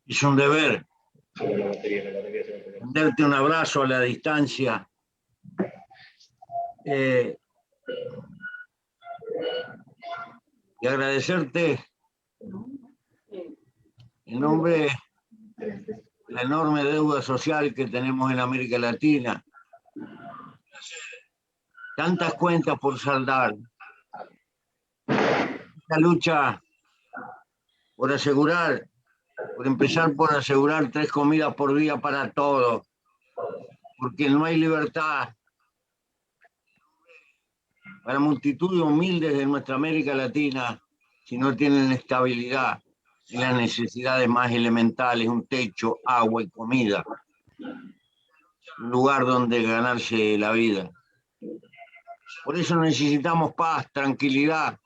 Es un deber darte un abrazo a la distancia. Y agradecerte en nombre de la enorme deuda social que tenemos en América Latina. Tantas cuentas por saldar. Esta lucha por empezar por asegurar 3 comidas por día para todos. Porque no hay libertad para multitud de humildes de nuestra América Latina si no tienen estabilidad en las necesidades más elementales, un techo, agua y comida, un lugar donde ganarse la vida. Por eso necesitamos paz, tranquilidad,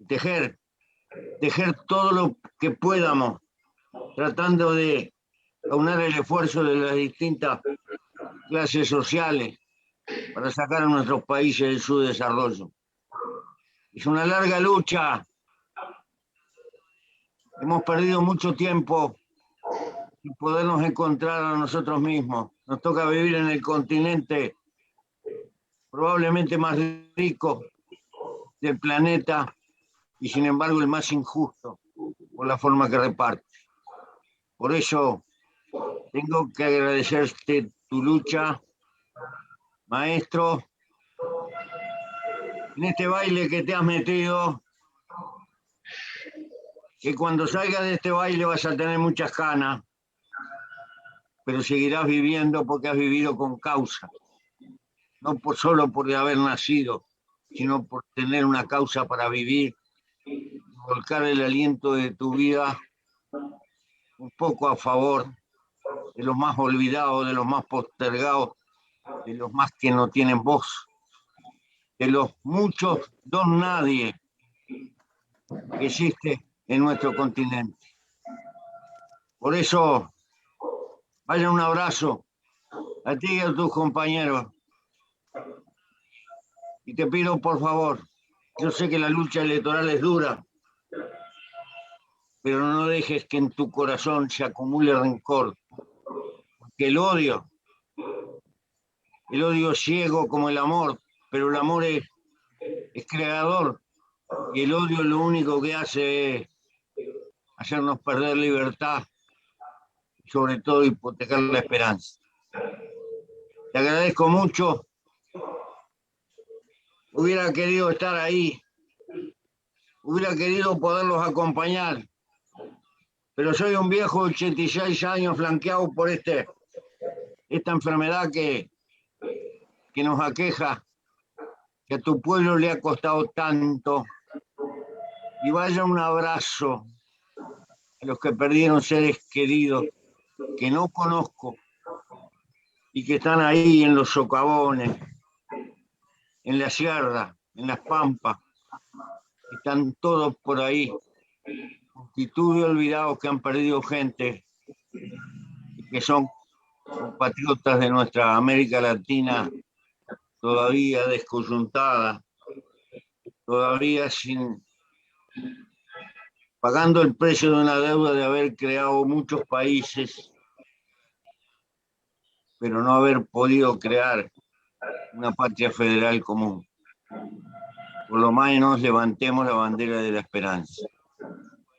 tejer todo lo que podamos, tratando de aunar el esfuerzo de las distintas clases sociales para sacar a nuestros países de su desarrollo. Es una larga lucha. Hemos perdido mucho tiempo sin podernos encontrar a nosotros mismos. Nos toca vivir en el continente probablemente más rico del planeta y sin embargo el más injusto por la forma que reparte. Por eso tengo que agradecerte tu lucha, maestro, en este baile que te has metido, que cuando salgas de este baile vas a tener muchas canas, pero seguirás viviendo porque has vivido con causa, no solo por haber nacido, sino por tener una causa para vivir, volcar el aliento de tu vida un poco a favor de los más olvidados, de los más postergados, de los más que no tienen voz, de los muchos don nadie que existe en nuestro continente. Por eso, vaya un abrazo a ti y a tus compañeros. Y te pido, por favor, yo sé que la lucha electoral es dura, pero no dejes que en tu corazón se acumule rencor, porque el odio es ciego como el amor, pero el amor es creador, y el odio lo único que hace es hacernos perder libertad, y sobre todo hipotecar la esperanza. Te agradezco mucho. Hubiera querido estar ahí, hubiera querido poderlos acompañar, pero soy un viejo de 86 años flanqueado por esta enfermedad que nos aqueja, que a tu pueblo le ha costado tanto. Y vaya un abrazo a los que perdieron seres queridos que no conozco y que están ahí en los socavones, en la sierra, en las pampas. Están todos por ahí, multitud de olvidados que han perdido gente y que son compatriotas de nuestra América Latina todavía descoyuntada, todavía pagando el precio de una deuda de haber creado muchos países, pero no haber podido crear una patria federal común. Por lo menos levantemos la bandera de la esperanza.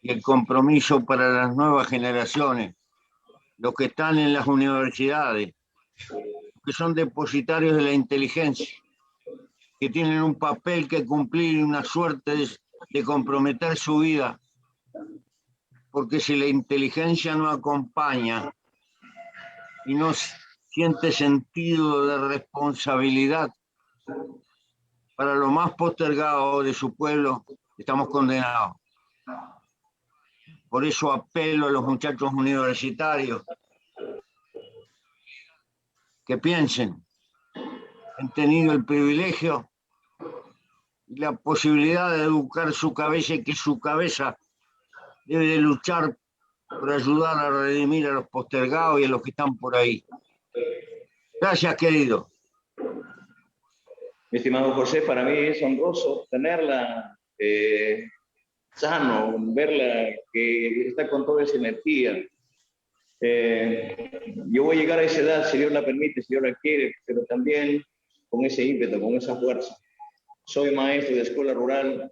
Y el compromiso para las nuevas generaciones, los que están en las universidades, que son depositarios de la inteligencia, que tienen un papel que cumplir y una suerte de comprometer su vida, porque si la inteligencia no acompaña y no siente sentido de responsabilidad para lo más postergado de su pueblo, estamos condenados. Por eso apelo a los muchachos universitarios que piensen, han tenido el privilegio y la posibilidad de educar su cabeza y que su cabeza debe de luchar por ayudar a redimir a los postergados y a los que están por ahí. Gracias, querido. Mi estimado José, para mí es honroso tenerla sano, verla que está con toda esa energía. Yo voy a llegar a esa edad, si Dios la permite, si Dios la quiere, pero también con ese ímpetu, con esa fuerza. Soy maestro de escuela rural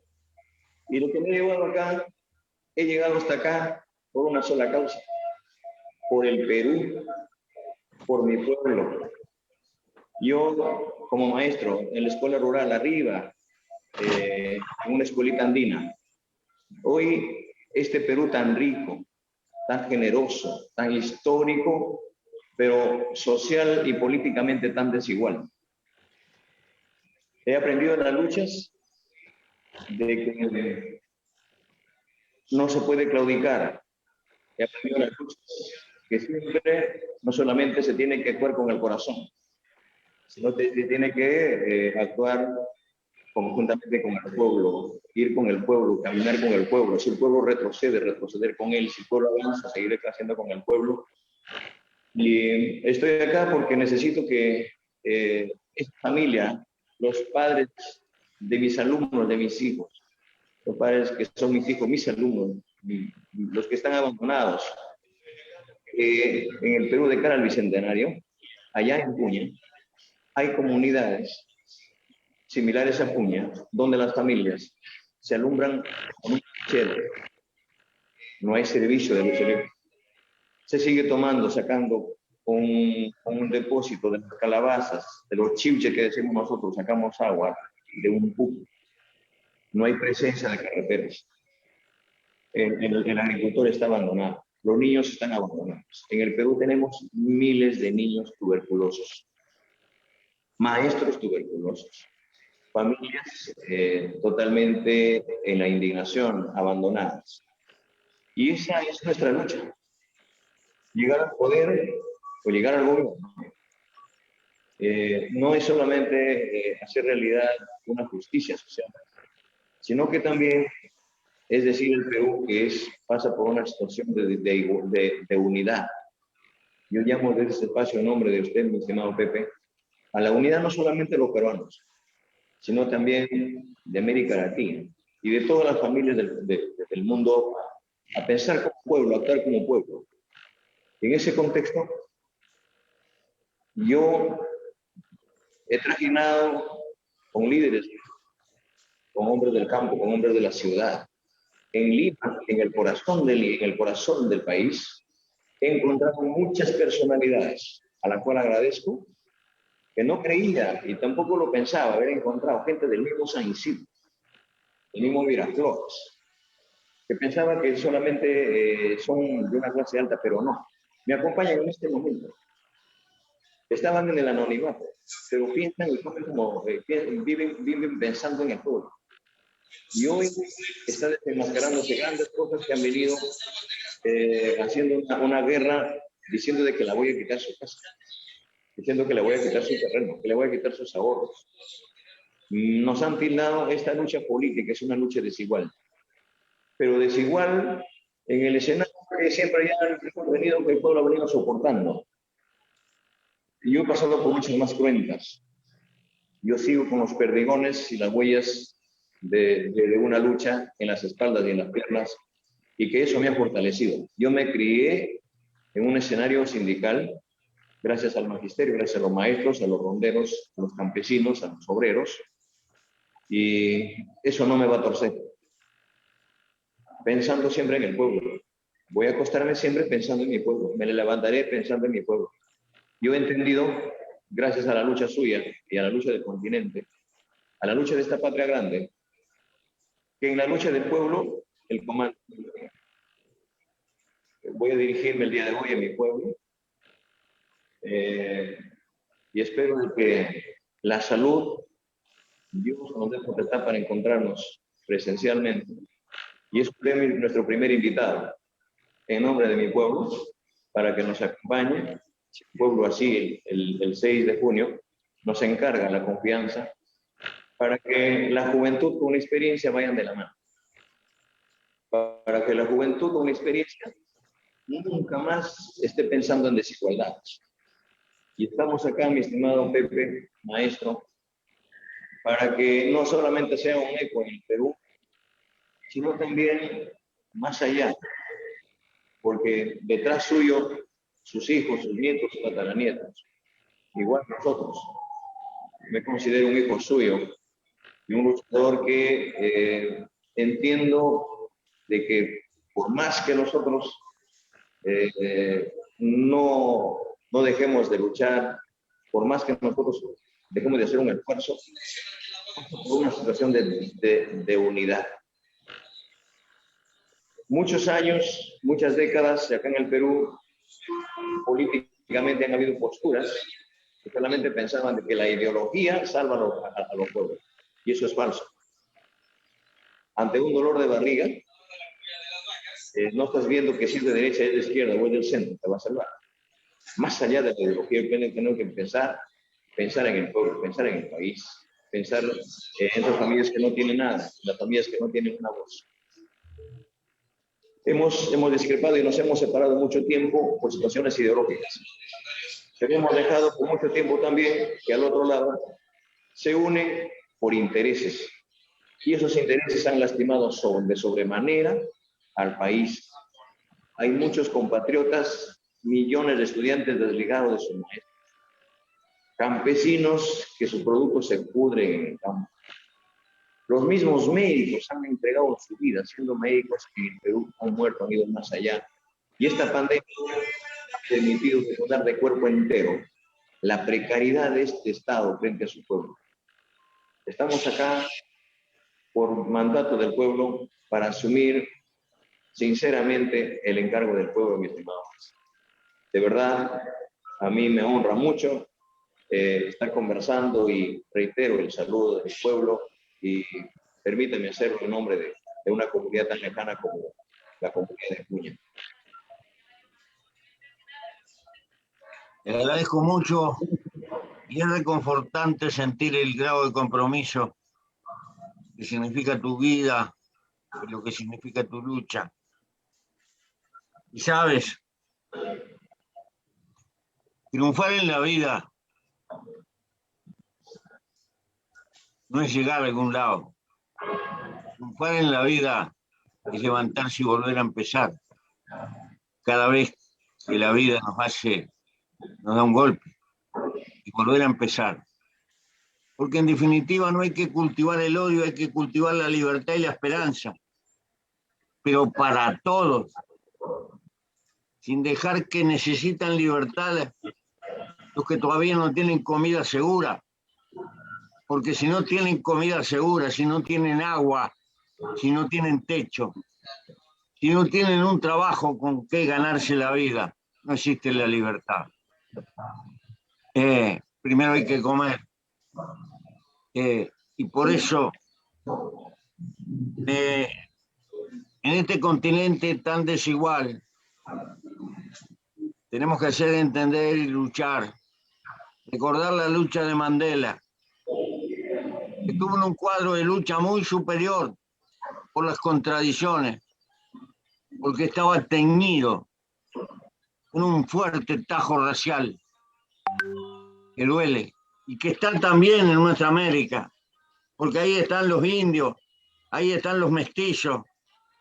y lo que me ha llevado acá, he llegado hasta acá por una sola causa, por el Perú, por mi pueblo. Yo, como maestro en la escuela rural arriba, en una escuelita andina, hoy este Perú tan rico, tan generoso, tan histórico, pero social y políticamente tan desigual. He aprendido en las luchas de que no se puede claudicar. He aprendido en las luchas que siempre no solamente se tiene que actuar con el corazón, sino que se tiene que actuar conjuntamente con el pueblo, ir con el pueblo, caminar con el pueblo. Si el pueblo retrocede, retroceder con él. Si el pueblo avanza, seguir creciendo con el pueblo. Y estoy acá porque necesito que esta familia, los padres de mis alumnos, de mis hijos, los padres que son mis hijos, mis alumnos, los que están abandonados, en el Perú de cara al Bicentenario, allá en Puña, hay comunidades similares a Puña, donde las familias se alumbran con un chero. No hay servicio de luz eléctrica. Se sigue tomando, sacando con un depósito de las calabazas, de los chiuches que decimos nosotros, sacamos agua de un pupo. No hay presencia de carreteras. El agricultor está abandonado. Los niños están abandonados. En el Perú tenemos miles de niños tuberculosos, maestros tuberculosos, familias totalmente en la indignación, abandonadas. Y esa es nuestra lucha. Llegar al poder o llegar al gobierno no es solamente hacer realidad una justicia social, sino que también es decir el Perú que pasa por una situación de unidad. Yo llamo desde este espacio en nombre de usted, mi estimado Pepe, a la unidad no solamente de los peruanos, sino también de América Latina y de todas las familias del mundo, a pensar como pueblo, a actuar como pueblo. En ese contexto, yo he trajinado con líderes, con hombres del campo, con hombres de la ciudad. En Lima, en el corazón del país, he encontrado muchas personalidades, a las cuales agradezco, que no creía y tampoco lo pensaba haber encontrado gente del mismo San Isidro, del mismo Miraflores, que pensaba que solamente son de una clase alta, pero no. Me acompañan en este momento. Estaban en el anonimato, pero piensan y comen como viven pensando en el pueblo. Y hoy está desenmascarándose grandes cosas que han venido haciendo una guerra diciendo de que la voy a quitar su casa, diciendo que le voy a quitar su terreno, que le voy a quitar sus ahorros. Nos han tildado esta lucha política, es una lucha desigual. Pero desigual en el escenario que siempre ya hemos venido, que el pueblo ha venido soportando. Y yo he pasado por muchas más cruentas. Yo sigo con los perdigones y las huellas de una lucha en las espaldas y en las piernas, y que eso me ha fortalecido. Yo me crié en un escenario sindical, gracias al magisterio, gracias a los maestros, a los ronderos, a los campesinos, a los obreros, y eso no me va a torcer. Pensando siempre en el pueblo. Voy a acostarme siempre pensando en mi pueblo, me levantaré pensando en mi pueblo. Yo he entendido, gracias a la lucha suya y a la lucha del continente, a la lucha de esta patria grande, que en la lucha del pueblo, el comando. Voy a dirigirme el día de hoy a mi pueblo y espero que la salud, Dios nos dé potestad para encontrarnos presencialmente. Y es nuestro primer invitado en nombre de mi pueblo para que nos acompañe. Si el pueblo así, el 6 de junio, nos encarga la confianza para que la juventud con una experiencia vayan de la mano. Para que la juventud con una experiencia nunca más esté pensando en desigualdades. Y estamos acá, mi estimado Pepe, maestro, para que no solamente sea un eco en el Perú, sino también más allá, porque detrás suyo, sus hijos, sus nietos, sus tataranietos, igual nosotros. Me considero un hijo suyo y un luchador que entiendo de que por más que nosotros no dejemos de luchar, por más que nosotros dejemos de hacer un esfuerzo, por una situación de unidad. Muchos años, muchas décadas, acá en el Perú, políticamente han habido posturas que solamente pensaban de que la ideología salva a los pueblos. Y eso es falso. Ante un dolor de barriga, no estás viendo que si es de derecha, es de izquierda o es del centro, te va a salvar. Más allá de la ideología, tenemos que pensar en el pueblo, pensar en el país, pensar en esas familias que no tienen nada, las familias que no tienen una voz. Hemos discrepado y nos hemos separado mucho tiempo por situaciones ideológicas. Pero hemos dejado por mucho tiempo también que al otro lado se unen por intereses. Y esos intereses han lastimado de sobremanera al país. Hay muchos compatriotas, millones de estudiantes desligados de sus maestros, campesinos que su producto se pudre en el campo. Los mismos médicos han entregado su vida, siendo médicos que en Perú han muerto, han ido más allá. Y esta pandemia ha permitido recordar de cuerpo entero la precariedad de este Estado frente a su pueblo. Estamos acá por mandato del pueblo para asumir sinceramente el encargo del pueblo, mi estimado. De verdad, a mí me honra mucho estar conversando y reitero el saludo del pueblo y permíteme hacerlo en nombre de una comunidad tan lejana como la comunidad de Puña. Te agradezco mucho y es reconfortante sentir el grado de compromiso que significa tu vida, lo que significa tu lucha. Y sabes, triunfar en la vida no es llegar a algún lado. Triunfar en la vida es levantarse y volver a empezar. Cada vez que la vida nos da un golpe y volver a empezar. Porque en definitiva no hay que cultivar el odio, hay que cultivar la libertad y la esperanza. Pero para todos, sin dejar que necesitan libertad los que todavía no tienen comida segura. Porque si no tienen comida segura, si no tienen agua, si no tienen techo, si no tienen un trabajo con que ganarse la vida, no existe la libertad. Primero hay que comer. Y por eso, en este continente tan desigual, tenemos que hacer entender y luchar. Recordar la lucha de Mandela, que tuvo un cuadro de lucha muy superior por las contradicciones, porque estaba teñido con un fuerte tajo racial que duele y que está también en nuestra América, porque ahí están los indios, ahí están los mestizos,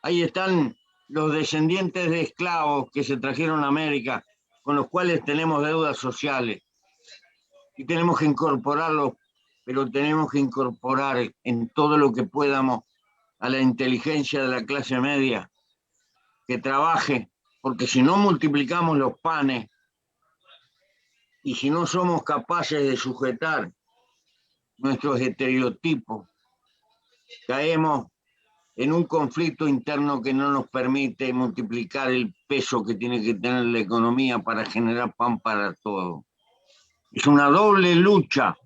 ahí están los descendientes de esclavos que se trajeron a América, con los cuales tenemos deudas sociales y tenemos que incorporarlos, pero tenemos que incorporar en todo lo que podamos a la inteligencia de la clase media, que trabaje, porque si no multiplicamos los panes y si no somos capaces de sujetar nuestros estereotipos, caemos en un conflicto interno que no nos permite multiplicar el peso que tiene que tener la economía para generar pan para todos. Es una doble lucha.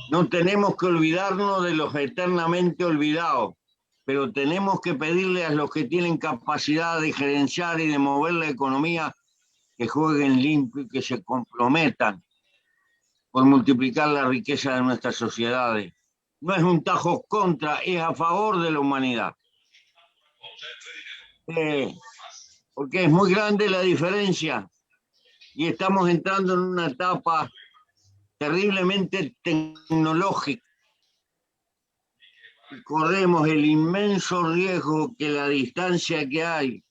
No tenemos que olvidarnos de los eternamente olvidados, pero tenemos que pedirle a los que tienen capacidad de gerenciar y de mover la economía que jueguen limpio y que se comprometan por multiplicar la riqueza de nuestras sociedades. No es un tajo contra, es a favor de la humanidad. Porque es muy grande la diferencia y estamos entrando en una etapa terriblemente tecnológica corremos el inmenso riesgo que la distancia que hay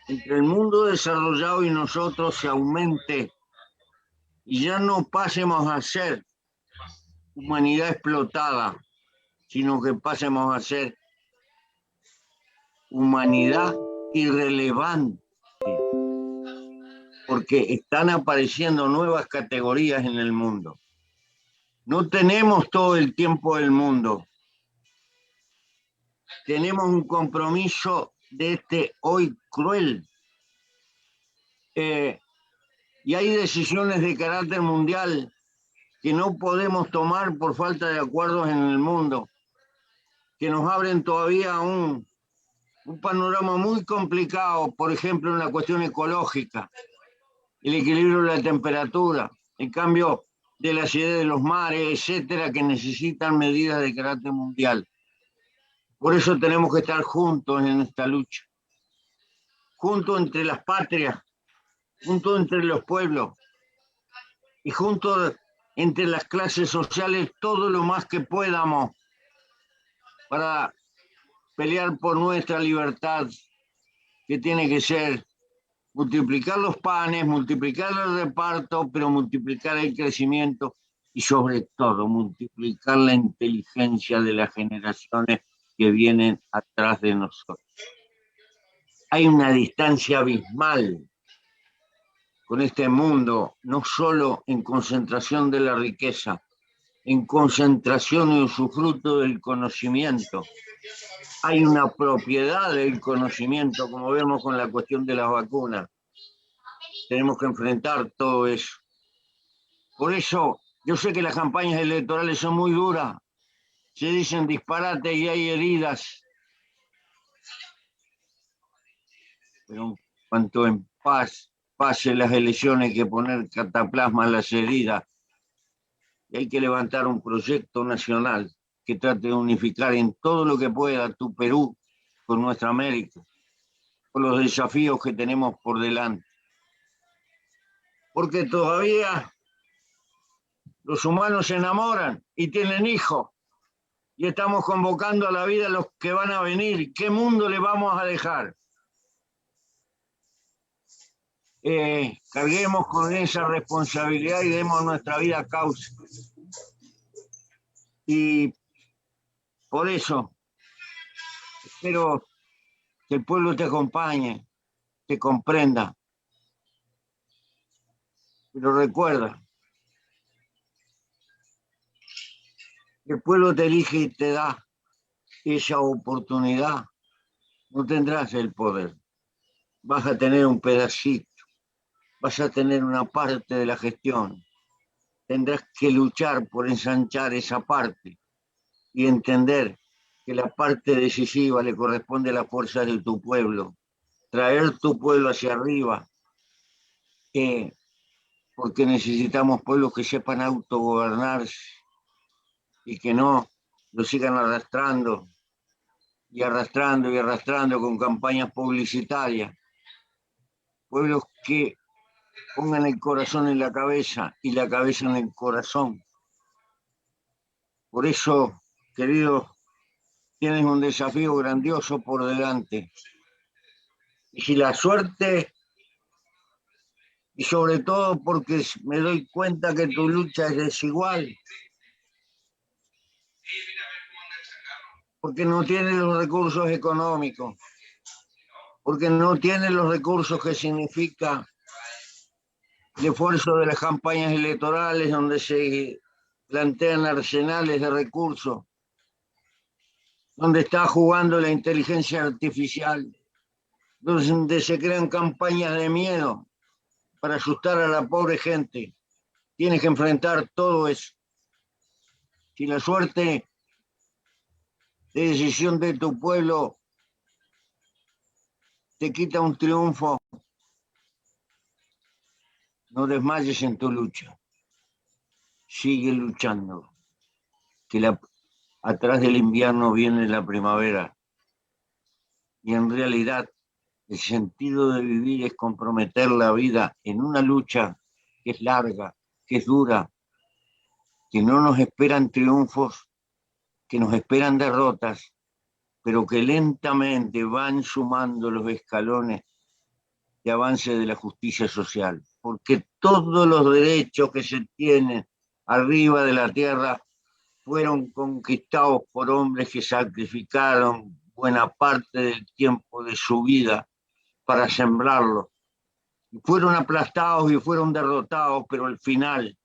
entre el mundo desarrollado y nosotros se aumente y ya no pasemos a ser humanidad explotada, sino que pasemos a ser humanidad irrelevante, porque están apareciendo nuevas categorías en el mundo. No tenemos todo el tiempo del mundo. Tenemos un compromiso de este hoy cruel. Y hay decisiones de carácter mundial que no podemos tomar por falta de acuerdos en el mundo, que nos abren todavía un panorama muy complicado, por ejemplo, en la cuestión ecológica, el equilibrio de la temperatura, el cambio de la acidez de los mares, etcétera, que necesitan medidas de carácter mundial. Por eso tenemos que estar juntos en esta lucha, juntos entre las patrias, juntos entre los pueblos y juntos entre las clases sociales todo lo más que podamos para pelear por nuestra libertad, que tiene que ser multiplicar los panes, multiplicar el reparto, pero multiplicar el crecimiento y sobre todo multiplicar la inteligencia de las generaciones que vienen atrás de nosotros. Hay una distancia abismal con este mundo, no solo en concentración de la riqueza, en concentración y usufructo del conocimiento. Hay una propiedad del conocimiento, como vemos con la cuestión de las vacunas. Tenemos que enfrentar todo eso. Por eso, yo sé que las campañas electorales son muy duras, se dicen disparates y hay heridas, pero en cuanto en paz pase las elecciones hay que poner cataplasma a las heridas y hay que levantar un proyecto nacional que trate de unificar en todo lo que pueda tu Perú con nuestra América, con los desafíos que tenemos por delante. Porque todavía los humanos se enamoran y tienen hijos y estamos convocando a la vida a los que van a venir. ¿Qué mundo le vamos a dejar? Carguemos con esa responsabilidad y demos nuestra vida a causa. Y por eso espero que el pueblo te acompañe, te comprenda. Pero recuerda, el pueblo te elige y te da esa oportunidad. No tendrás el poder, vas a tener un pedacito, vas a tener una parte de la gestión. Tendrás que luchar por ensanchar esa parte y entender que la parte decisiva le corresponde a la fuerza de tu pueblo. Traer tu pueblo hacia arriba, porque necesitamos pueblos que sepan autogobernarse y que no lo sigan arrastrando y arrastrando y arrastrando con campañas publicitarias. Pueblos que pongan el corazón en la cabeza y la cabeza en el corazón. Por eso, queridos, tienes un desafío grandioso por delante. Y si la suerte, y sobre todo porque me doy cuenta que tu lucha es desigual, porque no tienes los recursos económicos, porque no tienes los recursos que significa el esfuerzo de las campañas electorales donde se plantean arsenales de recursos, donde está jugando la inteligencia artificial, donde se crean campañas de miedo para asustar a la pobre gente. Tienes que enfrentar todo eso. Si la suerte de decisión de tu pueblo te quita un triunfo, no desmayes en tu lucha. Sigue luchando, que atrás del invierno viene la primavera. Y en realidad el sentido de vivir es comprometer la vida en una lucha que es larga, que es dura, que no nos esperan triunfos, que nos esperan derrotas, pero que lentamente van sumando los escalones de avance de la justicia social, porque todos los derechos que se tienen arriba de la tierra fueron conquistados por hombres que sacrificaron buena parte del tiempo de su vida para sembrarlo. Y fueron aplastados y fueron derrotados, pero al final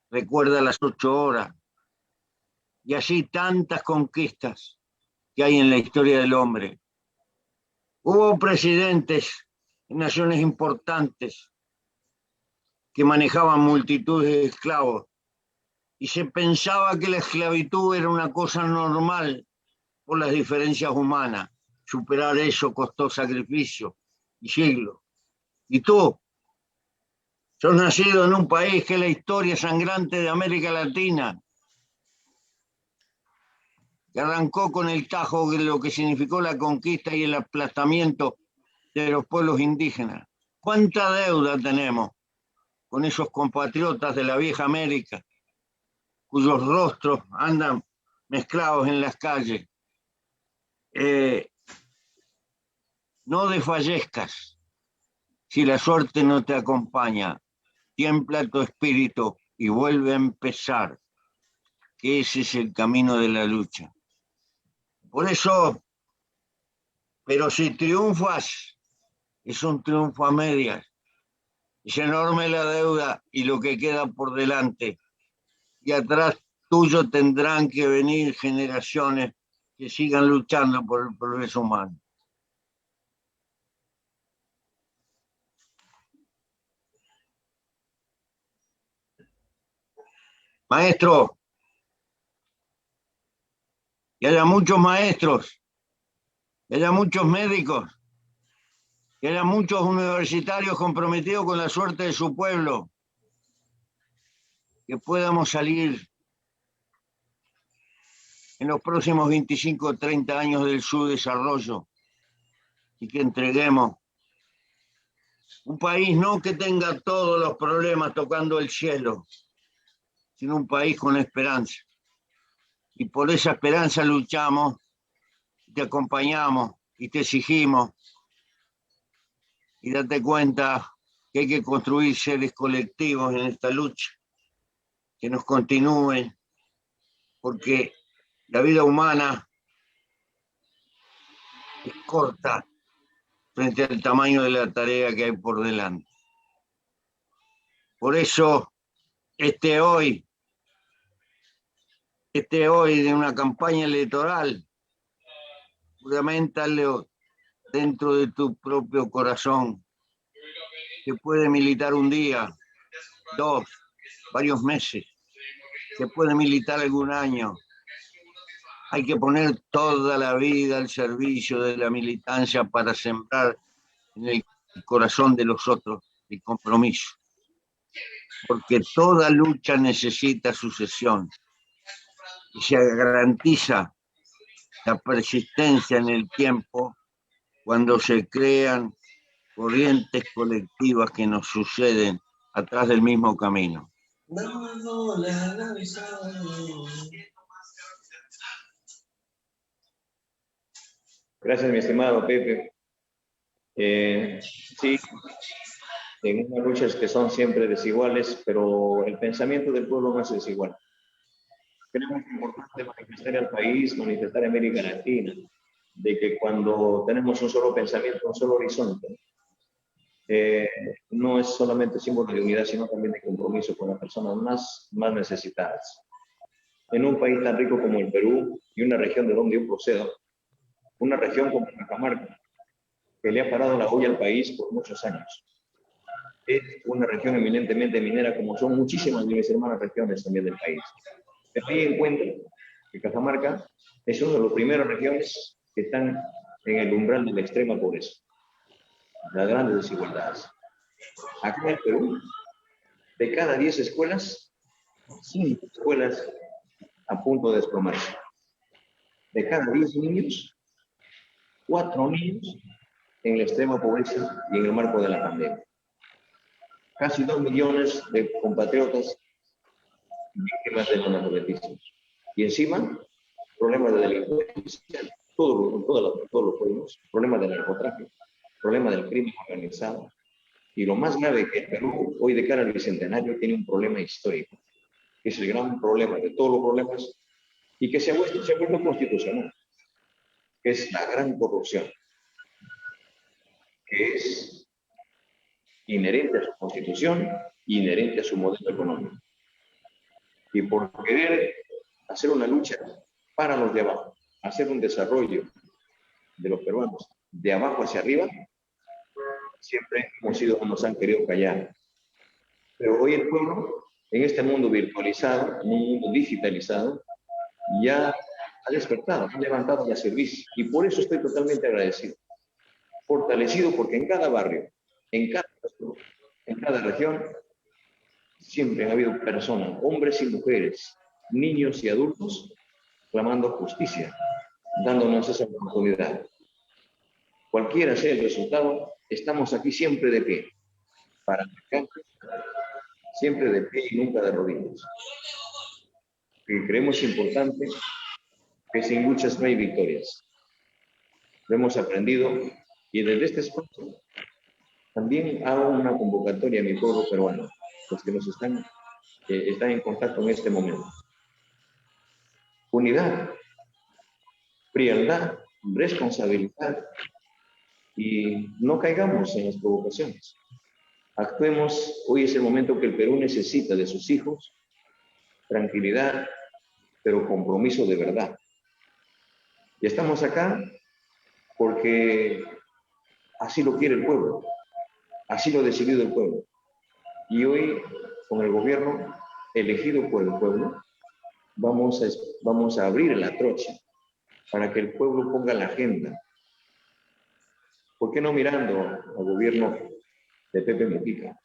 recuerda las 8 horas. Y así tantas conquistas que hay en la historia del hombre. Hubo presidentes en naciones importantes que manejaban multitudes de esclavos y se pensaba que la esclavitud era una cosa normal por las diferencias humanas. Superar eso costó sacrificio y siglos. Y tú, sos nacido en un país que es la historia sangrante de América Latina, que arrancó con el Tajo, de lo que significó la conquista y el aplastamiento de los pueblos indígenas. ¿Cuánta deuda tenemos con esos compatriotas de la vieja América, cuyos rostros andan mezclados en las calles? No desfallezcas. Si la suerte no te acompaña, tiembla tu espíritu y vuelve a empezar, que ese es el camino de la lucha. Por eso, pero si triunfas, es un triunfo a medias. Es enorme la deuda y lo que queda por delante. Y atrás tuyo tendrán que venir generaciones que sigan luchando por el progreso humano. Maestro, que haya muchos maestros, que haya muchos médicos, que haya muchos universitarios comprometidos con la suerte de su pueblo, que podamos salir en los próximos 25 o 30 años del subdesarrollo y que entreguemos un país no que tenga todos los problemas tocando el cielo, sino un país con esperanza. Y por esa esperanza luchamos, te acompañamos y te exigimos. Y date cuenta que hay que construir seres colectivos en esta lucha, que nos continúen, porque la vida humana es corta frente al tamaño de la tarea que hay por delante. Por eso, este hoy de una campaña electoral, fundamentalo dentro de tu propio corazón, que puede militar un día, 2, varios meses, que puede militar algún año. Hay que poner toda la vida al servicio de la militancia para sembrar en el corazón de los otros el compromiso. Porque toda lucha necesita sucesión y se garantiza la persistencia en el tiempo cuando se crean corrientes colectivas que nos suceden atrás del mismo camino. Gracias, mi estimado Pepe. Sí, en unas luchas que son siempre desiguales, pero el pensamiento del pueblo no es desigual. Creo que es importante manifestar al país, manifestar a América Latina, de que cuando tenemos un solo pensamiento, un solo horizonte, no es solamente símbolo de unidad, sino también de compromiso con las personas más necesitadas. En un país tan rico como el Perú y una región de donde yo procedo, una región como Cajamarca, que le ha parado la olla al país por muchos años. Es una región eminentemente minera, como son muchísimas de mis hermanas regiones también del país. Pero ahí encuentro que Cajamarca es una de las primeras regiones que están en el umbral de la extrema pobreza, las grandes desigualdades. Acá en el Perú, de cada 10 escuelas, 5 escuelas a punto de desplomarse. De cada 10 niños, 4 niños en la extrema pobreza y en el marco de la pandemia. Casi 2 millones de compatriotas víctimas del analfabetismo. Y encima, problemas de delincuencia, todos los pueblos, problemas del narcotráfico, problemas del crimen organizado. Y lo más grave que el Perú, hoy de cara al Bicentenario, tiene un problema histórico, que es el gran problema de todos los problemas y que se ha vuelto constitucional, que es la gran corrupción, que es inherente a su constitución, inherente a su modelo económico. Y por querer hacer una lucha para los de abajo, hacer un desarrollo de los peruanos de abajo hacia arriba, siempre hemos sido como nos han querido callar. Pero hoy el pueblo, en este mundo virtualizado, en un mundo digitalizado, ya ha despertado, ha levantado la cerviz. Y por eso estoy totalmente agradecido. Fortalecido porque en cada barrio, en cada región, siempre ha habido personas, hombres y mujeres, niños y adultos, clamando justicia, dándonos esa oportunidad. Cualquiera sea el resultado, estamos aquí siempre de pie, para atacar, siempre de pie y nunca de rodillas. Que creemos importante que sin luchas no hay victorias. Lo hemos aprendido y desde este espacio también hago una convocatoria a mi pueblo peruano, los que nos están en contacto en este momento. Unidad, frialdad, responsabilidad y no caigamos en las provocaciones. Actuemos, hoy es el momento que el Perú necesita de sus hijos, tranquilidad, pero compromiso de verdad. Y estamos acá porque así lo quiere el pueblo, así lo ha decidido el pueblo. Y hoy, con el gobierno elegido por el pueblo, vamos a abrir la trocha para que el pueblo ponga la agenda. ¿Por qué no mirando al gobierno de Pepe Mujica?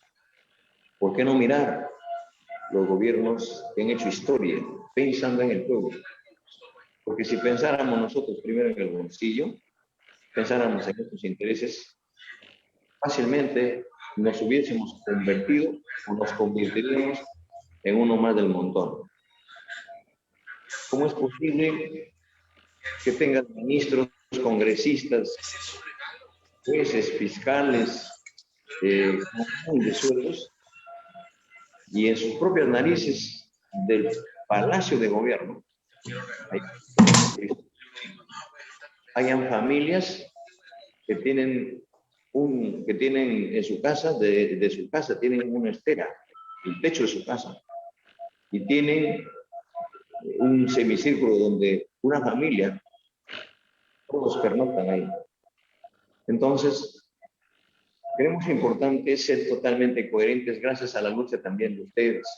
¿Por qué no mirar los gobiernos que han hecho historia pensando en el pueblo? Porque si pensáramos nosotros primero en el bolsillo, pensáramos en nuestros intereses, fácilmente nos hubiésemos convertido o nos convertiríamos en uno más del montón. ¿Cómo es posible que tengan ministros, congresistas, jueces, fiscales, de sueldos y en sus propias narices del Palacio de Gobierno hayan familias que tienen en su casa, de su casa, tienen una estera, el techo de su casa, y tienen un semicírculo donde una familia, todos pernoctan ahí. Entonces, creemos importante ser totalmente coherentes gracias a la lucha también de ustedes,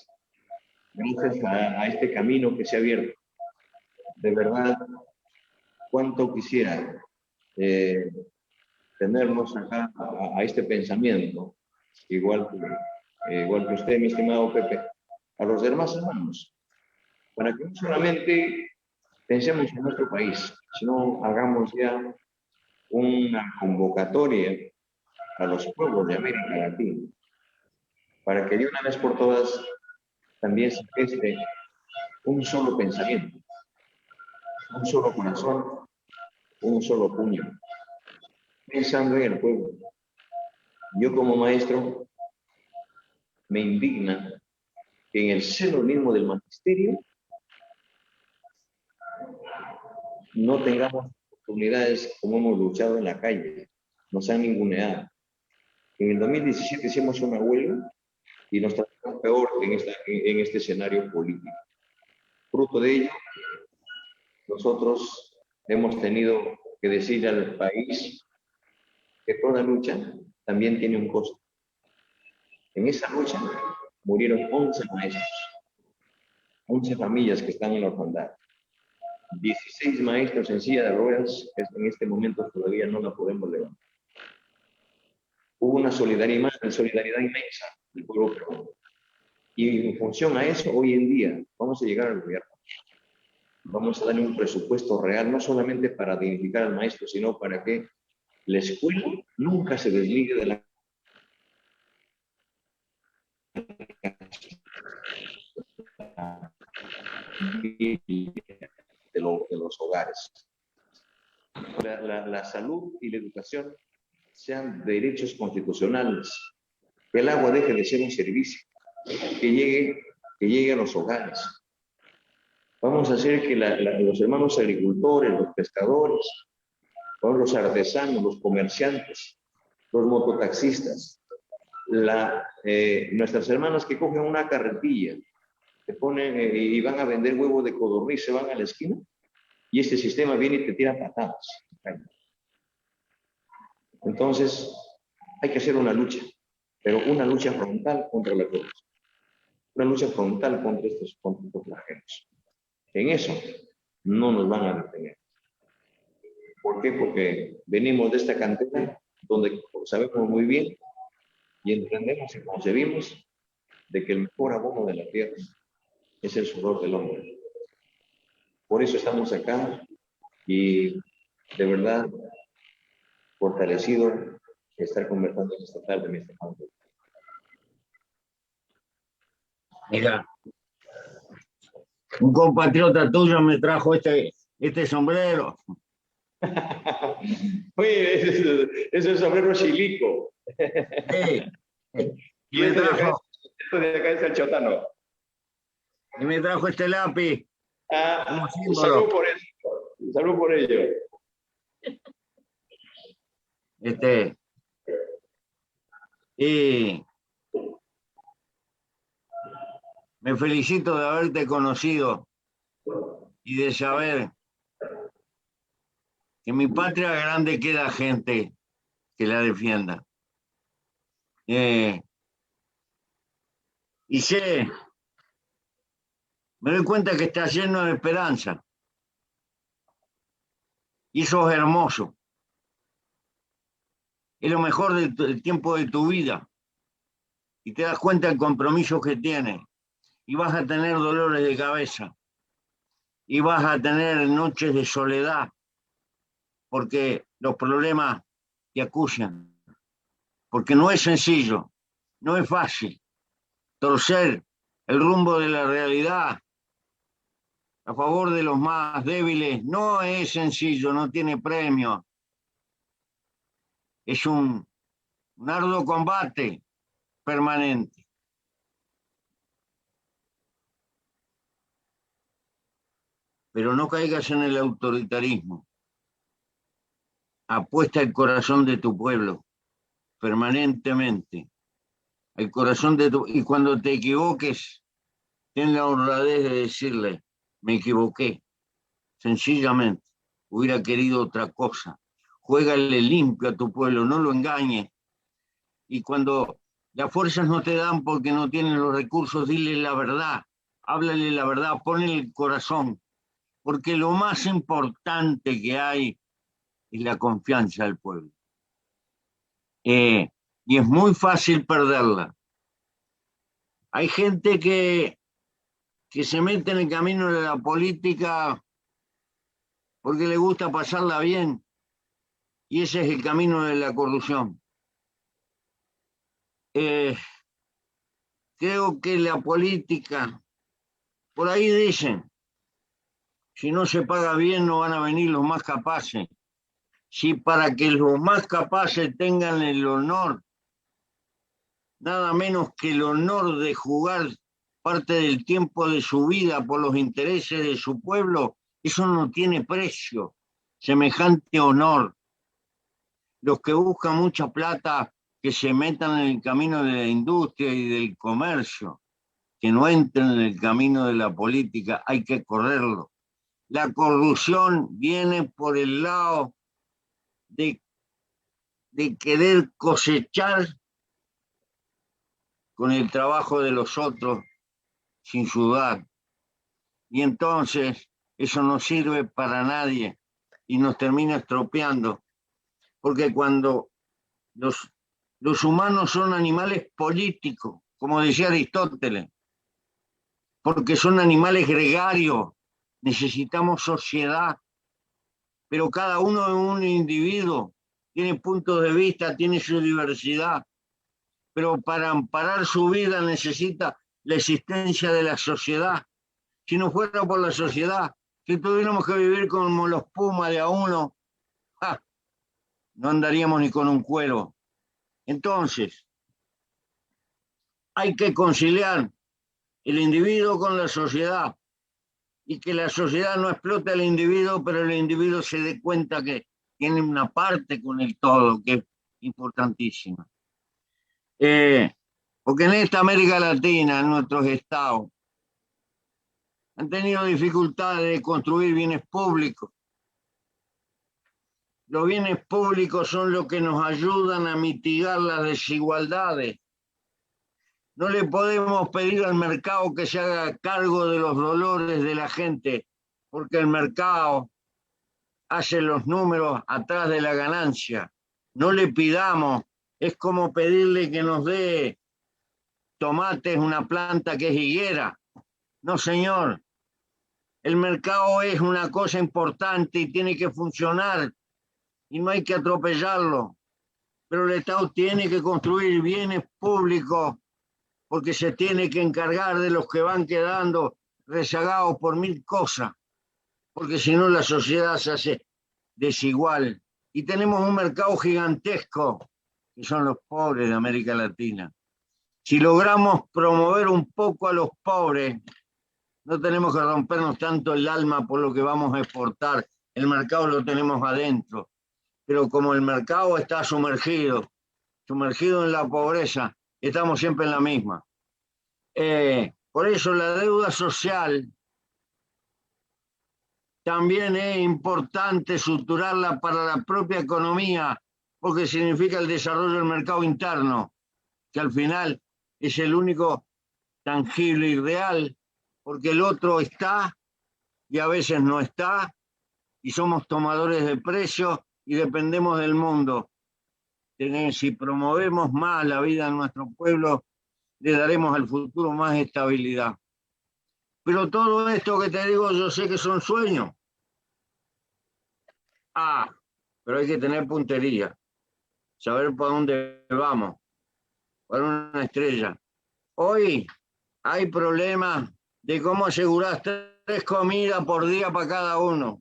gracias a este camino que se ha abierto. De verdad, cuánto quisiera tenernos acá a este pensamiento, igual que usted, mi estimado Pepe, a los demás hermanos, para que no solamente pensemos en nuestro país, sino hagamos ya una convocatoria a los pueblos de América Latina, para que de una vez por todas también se geste un solo pensamiento, un solo corazón, un solo puño, pensando en el pueblo. Yo como maestro me indigna que en el seno mismo del magisterio no tengamos oportunidades como hemos luchado en la calle, nos han ninguneado. En el 2017 hicimos una huelga y nos trataron peor en este escenario político. Fruto de ello, nosotros hemos tenido que decir al país que toda lucha también tiene un costo. En esa lucha murieron 11 maestros, 11 familias que están en la orfandad, 16 maestros en silla de ruedas que en este momento todavía no la podemos levantar. Hubo una solidaridad inmensa del pueblo peruano. Y en función a eso, hoy en día, vamos a llegar al gobierno. Vamos a darle un presupuesto real, no solamente para dignificar al maestro, sino para que la escuela nunca se desligue de la de los hogares. La salud y la educación sean derechos constitucionales, que el agua deje de ser un servicio, que llegue a los hogares. Vamos a hacer que los hermanos agricultores, los pescadores, los artesanos, los comerciantes, los mototaxistas, nuestras hermanas que cogen una carretilla, te ponen y van a vender huevos de codorniz, se van a la esquina y este sistema viene y te tira patadas. Entonces, hay que hacer una lucha, pero una lucha frontal contra la corrupción, una lucha frontal contra estos flagelos. En eso no nos van a detener. ¿Por qué? Porque venimos de esta cantera donde sabemos muy bien y entendemos y concebimos de que el mejor abono de la tierra es el sudor del hombre. Por eso estamos acá y de verdad fortalecido de estar conversando en esta tarde, mi estimado. Mira, un compatriota tuyo me trajo este sombrero. Oye, es el sombrero chilico. Sí. Y me trajo de acá es el chotano. Y me trajo este lápiz. Salud por eso. Salud por ello. Y me felicito de haberte conocido y de saber que en mi patria grande queda gente que la defienda. Y me doy cuenta que está lleno de esperanza. Y eso es hermoso. Es lo mejor del tiempo de tu vida. Y te das cuenta del compromiso que tienes. Y vas a tener dolores de cabeza. Y vas a tener noches de soledad. Porque los problemas te acusan. Porque no es sencillo. No es fácil. Torcer el rumbo de la realidad a favor de los más débiles no es sencillo, no tiene premio. Es un arduo combate permanente. Pero no caigas en el autoritarismo. Apuesta el corazón de tu pueblo permanentemente. El corazón de tu... Y cuando te equivoques, ten la honradez de decirle, me equivoqué. Sencillamente, hubiera querido otra cosa. Juégale limpio a tu pueblo, no lo engañes. Y cuando las fuerzas no te dan porque no tienen los recursos, dile la verdad, háblale la verdad, ponle el corazón. Porque lo más importante que hay es la confianza del pueblo. Y es muy fácil perderla. Hay gente que se mete en el camino de la política porque le gusta pasarla bien, y ese es el camino de la corrupción. Creo que la política, por ahí dicen, si no se paga bien no van a venir los más capaces. Si para que los más capaces tengan el honor, nada menos que el honor de jugar parte del tiempo de su vida por los intereses de su pueblo, eso no tiene precio, semejante honor. Los que buscan mucha plata, que se metan en el camino de la industria y del comercio, que no entren en el camino de la política, hay que correrlo. La corrupción viene por el lado de querer cosechar con el trabajo de los otros sin sudar. Y entonces eso no sirve para nadie y nos termina estropeando. Porque cuando los humanos son animales políticos, como decía Aristóteles, porque son animales gregarios, necesitamos sociedad, pero cada uno es un individuo, tiene puntos de vista, tiene su diversidad, pero para amparar su vida necesita la existencia de la sociedad. Si no fuera por la sociedad, Si tuviéramos que vivir como los Pumas de a uno, ¡ja!, no andaríamos ni con un cuero. Entonces, hay que conciliar el individuo con la sociedad y que la sociedad no explote al individuo, pero el individuo se dé cuenta que tiene una parte con el todo, que es importantísima. Porque en esta América Latina, en nuestros estados, han tenido dificultades de construir bienes públicos. Los bienes públicos son los que nos ayudan a mitigar las desigualdades. No le podemos pedir al mercado que se haga cargo de los dolores de la gente, porque el mercado hace los números atrás de la ganancia. No le pidamos, es como pedirle que nos dé tomates una planta que es higuera. No, señor. El mercado es una cosa importante y tiene que funcionar y no hay que atropellarlo. Pero el Estado tiene que construir bienes públicos porque se tiene que encargar de los que van quedando rezagados por mil cosas, porque si no la sociedad se hace desigual. Y tenemos un mercado gigantesco, que son los pobres de América Latina. Si logramos promover un poco a los pobres, no tenemos que rompernos tanto el alma por lo que vamos a exportar. El mercado lo tenemos adentro. Pero como el mercado está sumergido en la pobreza, estamos siempre en la misma. Por eso la deuda social también es importante estructurarla para la propia economía, porque significa el desarrollo del mercado interno, que al final es el único tangible y real, porque el otro está y a veces no está, y somos tomadores de precios y dependemos del mundo. Si promovemos más la vida en nuestro pueblo, le daremos al futuro más estabilidad. Pero todo esto que te digo, yo sé que son sueños. Pero hay que tener puntería, saber para dónde vamos, para una estrella. Hoy hay problemas de cómo asegurar 3 comidas por día para cada uno.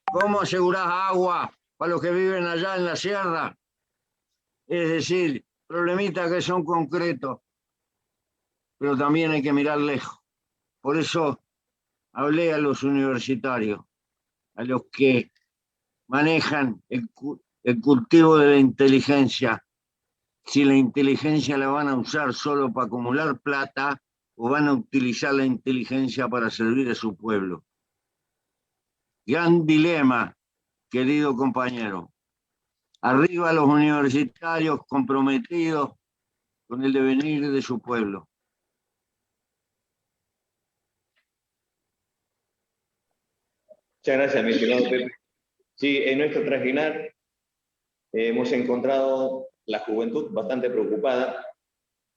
¿Cómo asegurás agua para los que viven allá en la sierra? Es decir, problemitas que son concretos, pero también hay que mirar lejos. Por eso hablé a los universitarios, a los que manejan el cultivo de la inteligencia. Si la inteligencia la van a usar solo para acumular plata o van a utilizar la inteligencia para servir a su pueblo. Gran dilema, querido compañero. Arriba los universitarios comprometidos con el devenir de su pueblo. Muchas gracias, mi estimado Pepe. Sí, en nuestro trajinar hemos encontrado la juventud bastante preocupada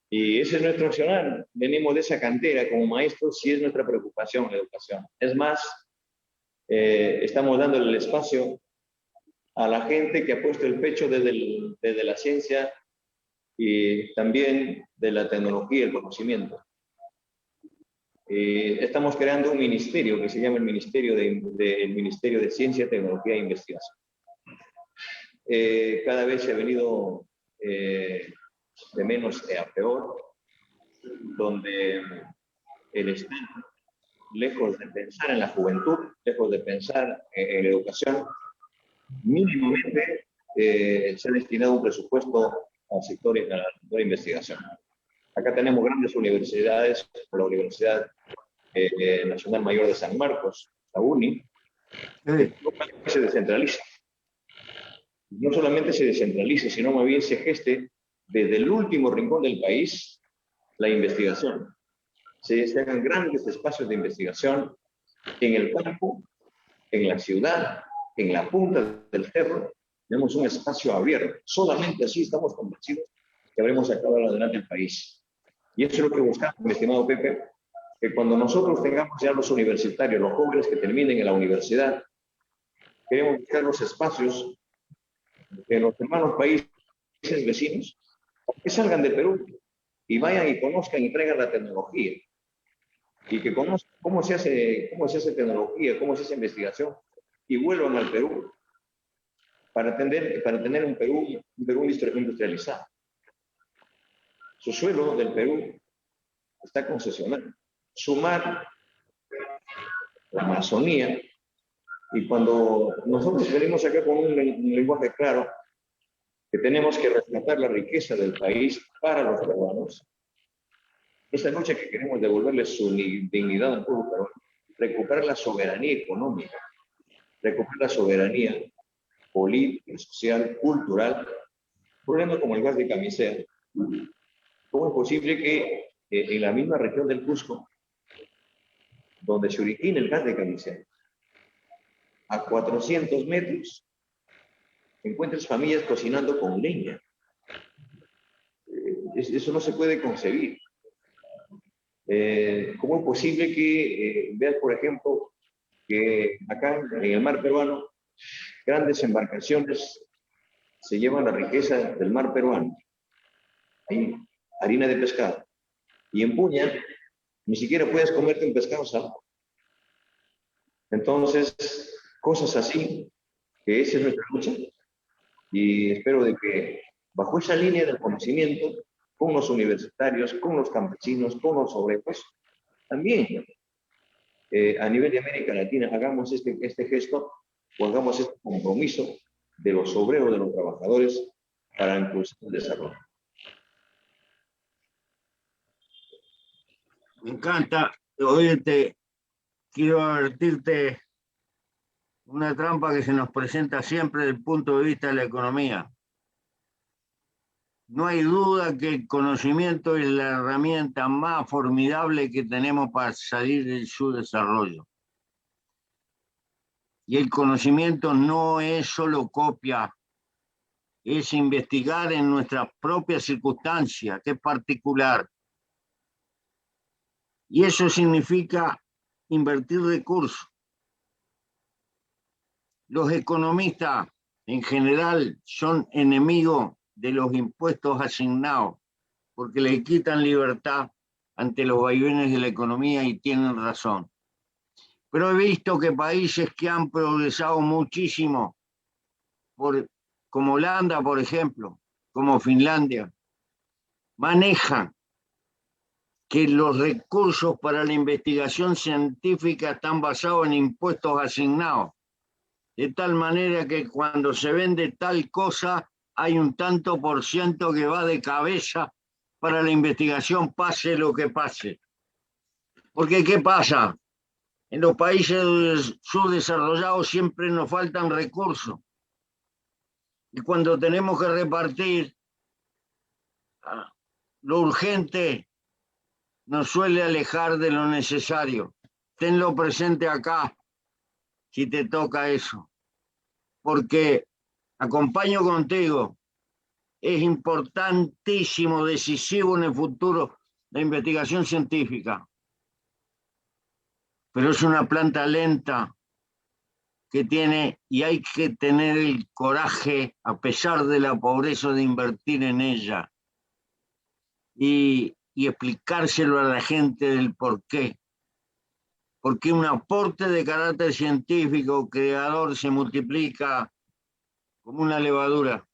y ese es nuestro accionar. Venimos de esa cantera como maestros y es nuestra preocupación la educación. Es más, estamos dando el espacio a la gente que ha puesto el pecho desde la ciencia y también de la tecnología y el conocimiento. Estamos creando un ministerio que se llama el Ministerio de Ciencia, Tecnología e Investigación. Cada vez se ha venido de menos a peor, donde el Estado, lejos de pensar en la juventud, lejos de pensar en la educación, mínimamente se ha destinado un presupuesto al sector de investigación. Acá tenemos grandes universidades, como la Universidad Nacional Mayor de San Marcos, la UNI, se descentraliza. No solamente se descentralice, sino más bien se geste desde el último rincón del país la investigación. Se hagan grandes espacios de investigación en el campo, en la ciudad, en la punta del cerro. Tenemos un espacio abierto. Solamente así estamos convencidos que habremos sacado adelante el país. Y eso es lo que buscamos, mi estimado Pepe, que cuando nosotros tengamos ya los universitarios, los jóvenes que terminen en la universidad, queremos buscar los espacios en los hermanos países vecinos, que salgan de Perú y vayan y conozcan y traigan la tecnología. y que conozcan cómo se hace tecnología, cómo se hace investigación, y vuelvan al Perú para tener un Perú industrializado. Su suelo del Perú está concesionado. Sumar la Amazonía, y cuando nosotros venimos acá con un lenguaje claro, que tenemos que rescatar la riqueza del país para los peruanos, esta lucha que queremos devolverle su dignidad al pueblo peruano, recuperar la soberanía económica, recuperar la soberanía política, social, cultural, problema como el gas de Camisea. ¿Cómo es posible que en la misma región del Cusco, donde se origina el gas de Camisea, a 400 metros, encuentres familias cocinando con leña? Eso no se puede concebir. ¿Cómo es posible que veas, por ejemplo, que acá en el mar peruano grandes embarcaciones se llevan la riqueza del mar peruano? Hay harina de pescado. Y en Puña ni siquiera puedes comerte un pescado salado. Entonces, cosas así, que esa es nuestra lucha. Y espero de que bajo esa línea del conocimiento, con los universitarios, con los campesinos, con los obreros, también a nivel de América Latina hagamos este gesto o hagamos este compromiso de los obreros, de los trabajadores, para impulsar el desarrollo. Me encanta oírte. Quiero advertirte una trampa que se nos presenta siempre desde el punto de vista de la economía. No hay duda que el conocimiento es la herramienta más formidable que tenemos para salir del subdesarrollo. Y el conocimiento no es solo copia, es investigar en nuestras propias circunstancias, que es particular. Y eso significa invertir recursos. Los economistas en general son enemigos de los impuestos asignados porque le quitan libertad ante los vaivenes de la economía, y tienen razón. Pero he visto que países que han progresado muchísimo, como Holanda, por ejemplo, como Finlandia, manejan que los recursos para la investigación científica están basados en impuestos asignados, de tal manera que cuando se vende tal cosa hay un tanto por ciento que va de cabeza para la investigación, pase lo que pase. Porque ¿qué pasa? En los países subdesarrollados siempre nos faltan recursos. Y cuando tenemos que repartir, lo urgente nos suele alejar de lo necesario. Tenlo presente acá, si te toca eso. Porque acompaño contigo. Es importantísimo, decisivo en el futuro la investigación científica. Pero es una planta lenta que tiene, y hay que tener el coraje, a pesar de la pobreza, de invertir en ella y explicárselo a la gente del por qué. Porque un aporte de carácter científico creador se multiplica como una levadura.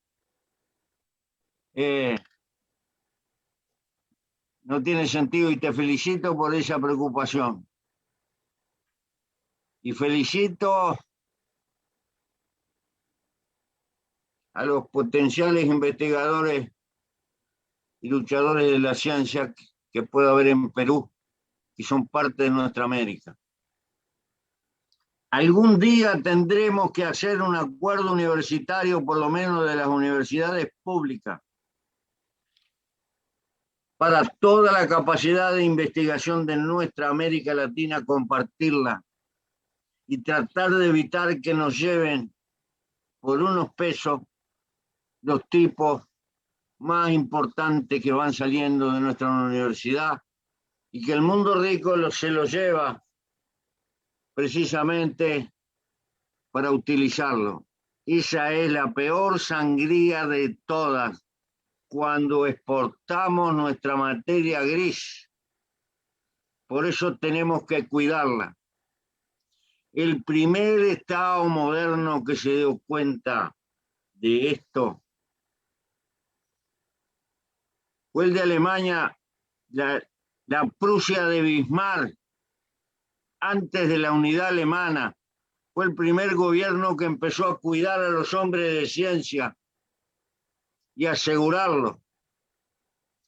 No tiene sentido, y te felicito por esa preocupación. Y felicito a los potenciales investigadores y luchadores de la ciencia que puede haber en Perú, y son parte de nuestra América. Algún día tendremos que hacer un acuerdo universitario, por lo menos de las universidades públicas, para toda la capacidad de investigación de nuestra América Latina, compartirla y tratar de evitar que nos lleven por unos pesos los tipos más importantes que van saliendo de nuestra universidad, y que el mundo rico se los lleva precisamente para utilizarlo. Esa es la peor sangría de todas, cuando exportamos nuestra materia gris por eso tenemos que cuidarla. El primer Estado moderno que se dio cuenta de esto fue el de Alemania, la Prusia de Bismarck, antes de la unidad alemana. Fue el primer gobierno que empezó a cuidar a los hombres de ciencia y asegurarlo.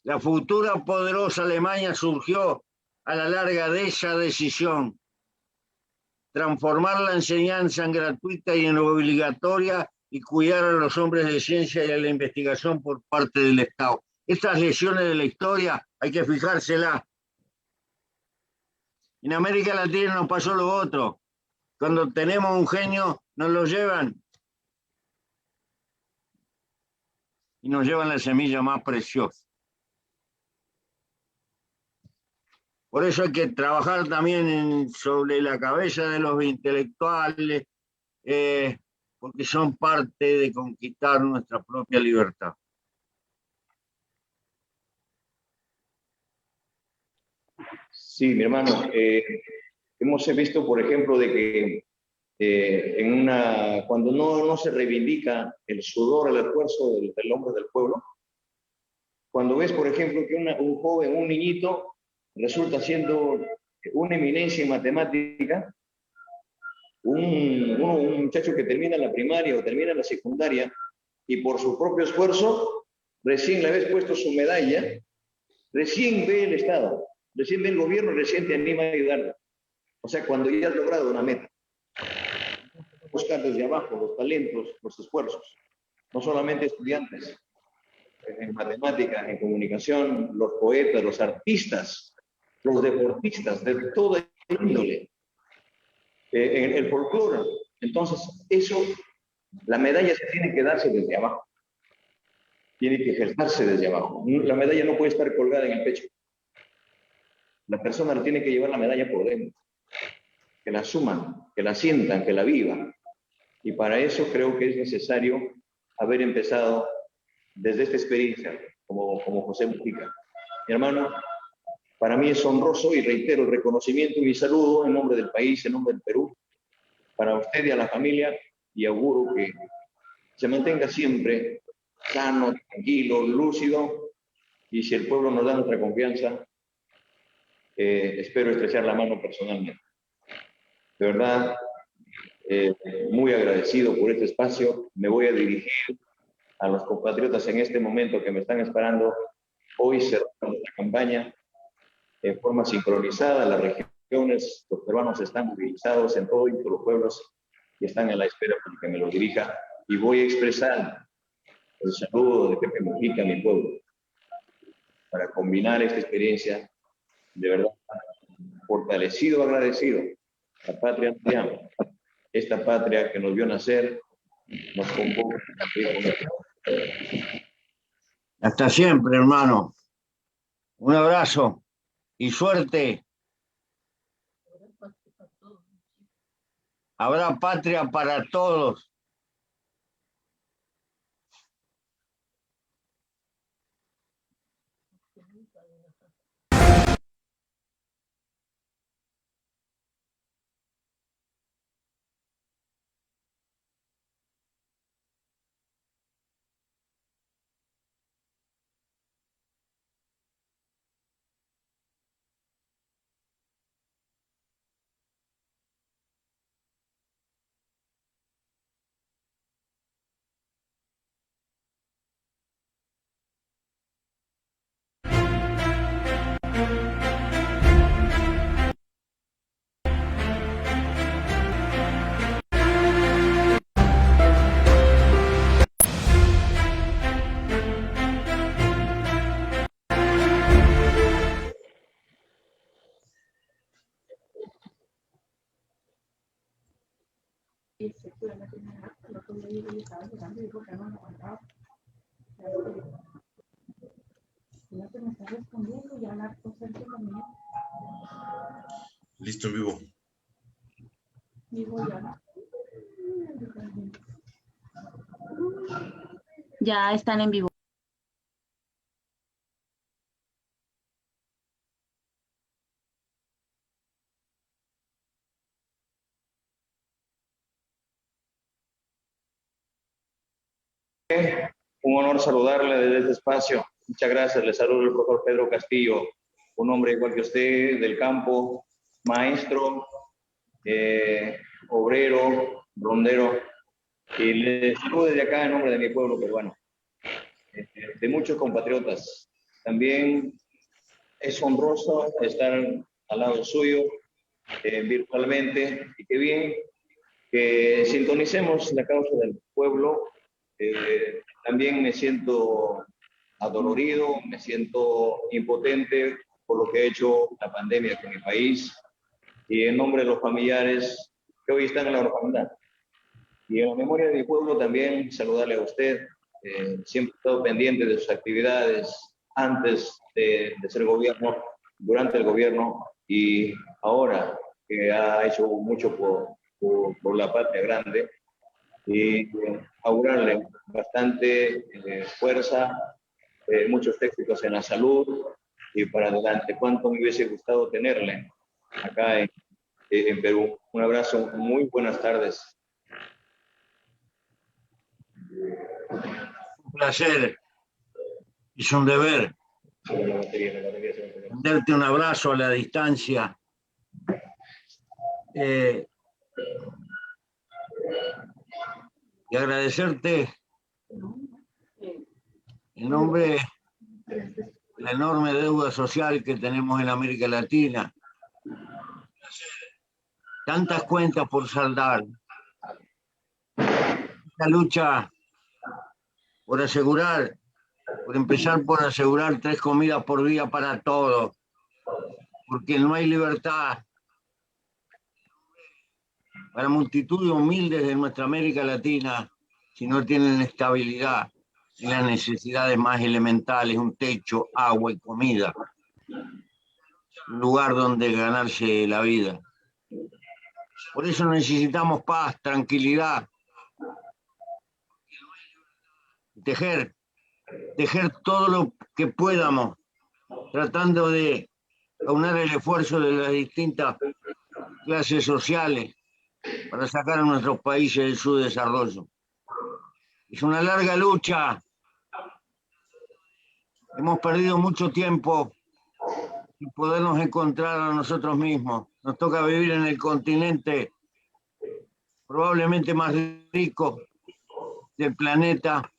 La futura poderosa Alemania surgió a la larga de esa decisión. Transformar la enseñanza en gratuita y en obligatoria y cuidar a los hombres de ciencia y a la investigación por parte del Estado. Estas lecciones de la historia hay que fijárselas. En América Latina nos pasó lo otro. Cuando tenemos un genio, nos lo llevan y nos llevan la semilla más preciosa. Por eso hay que trabajar también sobre la cabeza de los intelectuales, porque son parte de conquistar nuestra propia libertad. Sí, mi hermano. Hemos visto, por ejemplo, de que cuando no se reivindica el sudor, el esfuerzo del hombre del pueblo, cuando ves, por ejemplo, que un joven, un niñito, resulta siendo una eminencia en matemática, un muchacho que termina la primaria o termina la secundaria y por su propio esfuerzo, recién le habéis puesto su medalla, recién ve el Estado, recién ve el gobierno, recién te anima a ayudarlo. O sea, cuando ya has logrado una meta, buscar desde abajo los talentos, los esfuerzos, no solamente estudiantes, en matemáticas, en comunicación, los poetas, los artistas, los deportistas, de toda índole, en el folclore. Entonces, eso, la medalla se tiene que darse desde abajo, tiene que ejercerse desde abajo. La medalla no puede estar colgada en el pecho. La persona le tiene que llevar la medalla por dentro, que la asuman, que la sientan, que la vivan. Y para eso creo que es necesario haber empezado desde esta experiencia, como José Mujica. Mi hermano, para mí es honroso y reitero el reconocimiento y mi saludo en nombre del país, en nombre del Perú, para usted y a la familia, y auguro que se mantenga siempre sano, tranquilo, lúcido, y si el pueblo nos da nuestra confianza, espero estrechar la mano personalmente. De verdad, muy agradecido por este espacio. Me voy a dirigir a los compatriotas en este momento que me están esperando. Hoy cerramos nuestra campaña en forma sincronizada. Las regiones, los peruanos están movilizados en todos los pueblos y están a la espera para que me lo dirija. Y voy a expresar el saludo de Pepe Mujica a mi pueblo para combinar esta experiencia de verdad fortalecido, agradecido. La patria nos llama. Esta patria que nos vio nacer nos convoca a cumplir con esto. Hasta siempre, hermano. Un abrazo y suerte. Habrá patria para todos. Listo, en vivo. Ya están en vivo. un honor saludarle desde este espacio. Muchas gracias. Le saludo el profesor Pedro Castillo, un hombre igual que usted, del campo, maestro, obrero, rondero. Y le saludo desde acá en nombre de mi pueblo peruano, de muchos compatriotas. También es honroso estar al lado suyo virtualmente, y qué bien que sintonicemos la causa del pueblo. También me siento adolorido, me siento impotente por lo que ha hecho la pandemia con mi país, y en nombre de los familiares que hoy están en la orfandad y en la memoria de mi pueblo también saludarle a usted. Siempre he estado pendiente de sus actividades antes de ser gobierno, durante el gobierno y ahora que ha hecho mucho por la patria grande, y augurarle bastante fuerza, muchos éxitos en la salud y para adelante. Cuánto me hubiese gustado tenerle acá en Perú. Un abrazo, muy buenas tardes. Un placer, es un deber darte un abrazo a la distancia. Y agradecerte en nombre de la enorme deuda social que tenemos en América Latina. Tantas cuentas por saldar. Esta lucha por asegurar, por empezar por asegurar 3 comidas por día para todos, porque no hay libertad para multitud de humildes de nuestra América Latina si no tienen estabilidad en las necesidades más elementales, un techo, agua y comida, un lugar donde ganarse la vida. Por eso necesitamos paz, tranquilidad, tejer todo lo que podamos, tratando de aunar el esfuerzo de las distintas clases sociales para sacar a nuestros países de su desarrollo. Es una larga lucha. Hemos perdido mucho tiempo sin podernos encontrar a nosotros mismos. Nos toca vivir en el continente probablemente más rico del planeta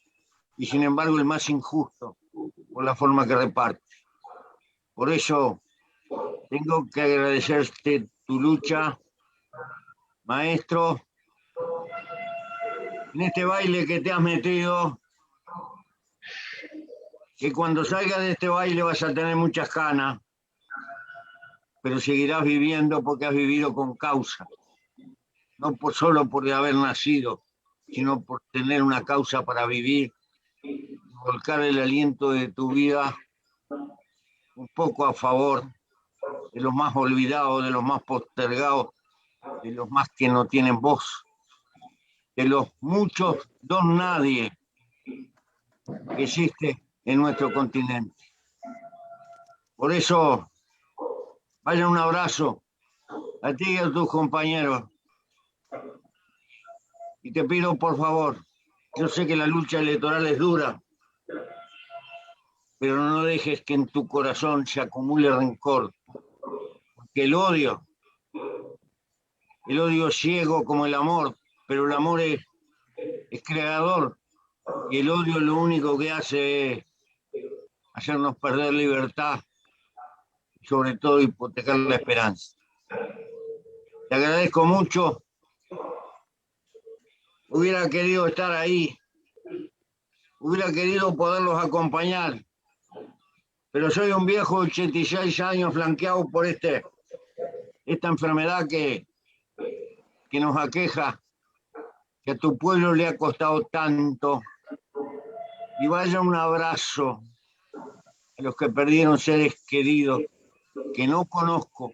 y sin embargo el más injusto por la forma que reparte. Por eso tengo que agradecerte tu lucha, maestro, en este baile que te has metido, que cuando salgas de este baile vas a tener muchas canas, pero seguirás viviendo porque has vivido con causa, no solo por haber nacido, sino por tener una causa para vivir, volcar el aliento de tu vida un poco a favor de los más olvidados, de los más postergados, de los más que no tienen voz, de los muchos don nadie que existe en nuestro continente. Por eso, vaya un abrazo a ti y a tus compañeros. Y te pido, por favor, yo sé que la lucha electoral es dura, pero no dejes que en tu corazón se acumule rencor, porque el odio es ciego como el amor, pero el amor es creador, y el odio lo único que hace es hacernos perder libertad y sobre todo hipotecar la esperanza. Te agradezco mucho. Hubiera querido estar ahí, hubiera querido poderlos acompañar, pero soy un viejo de 86 años flanqueado por esta enfermedad que nos aqueja, que a tu pueblo le ha costado tanto. Y vaya un abrazo a los que perdieron seres queridos que no conozco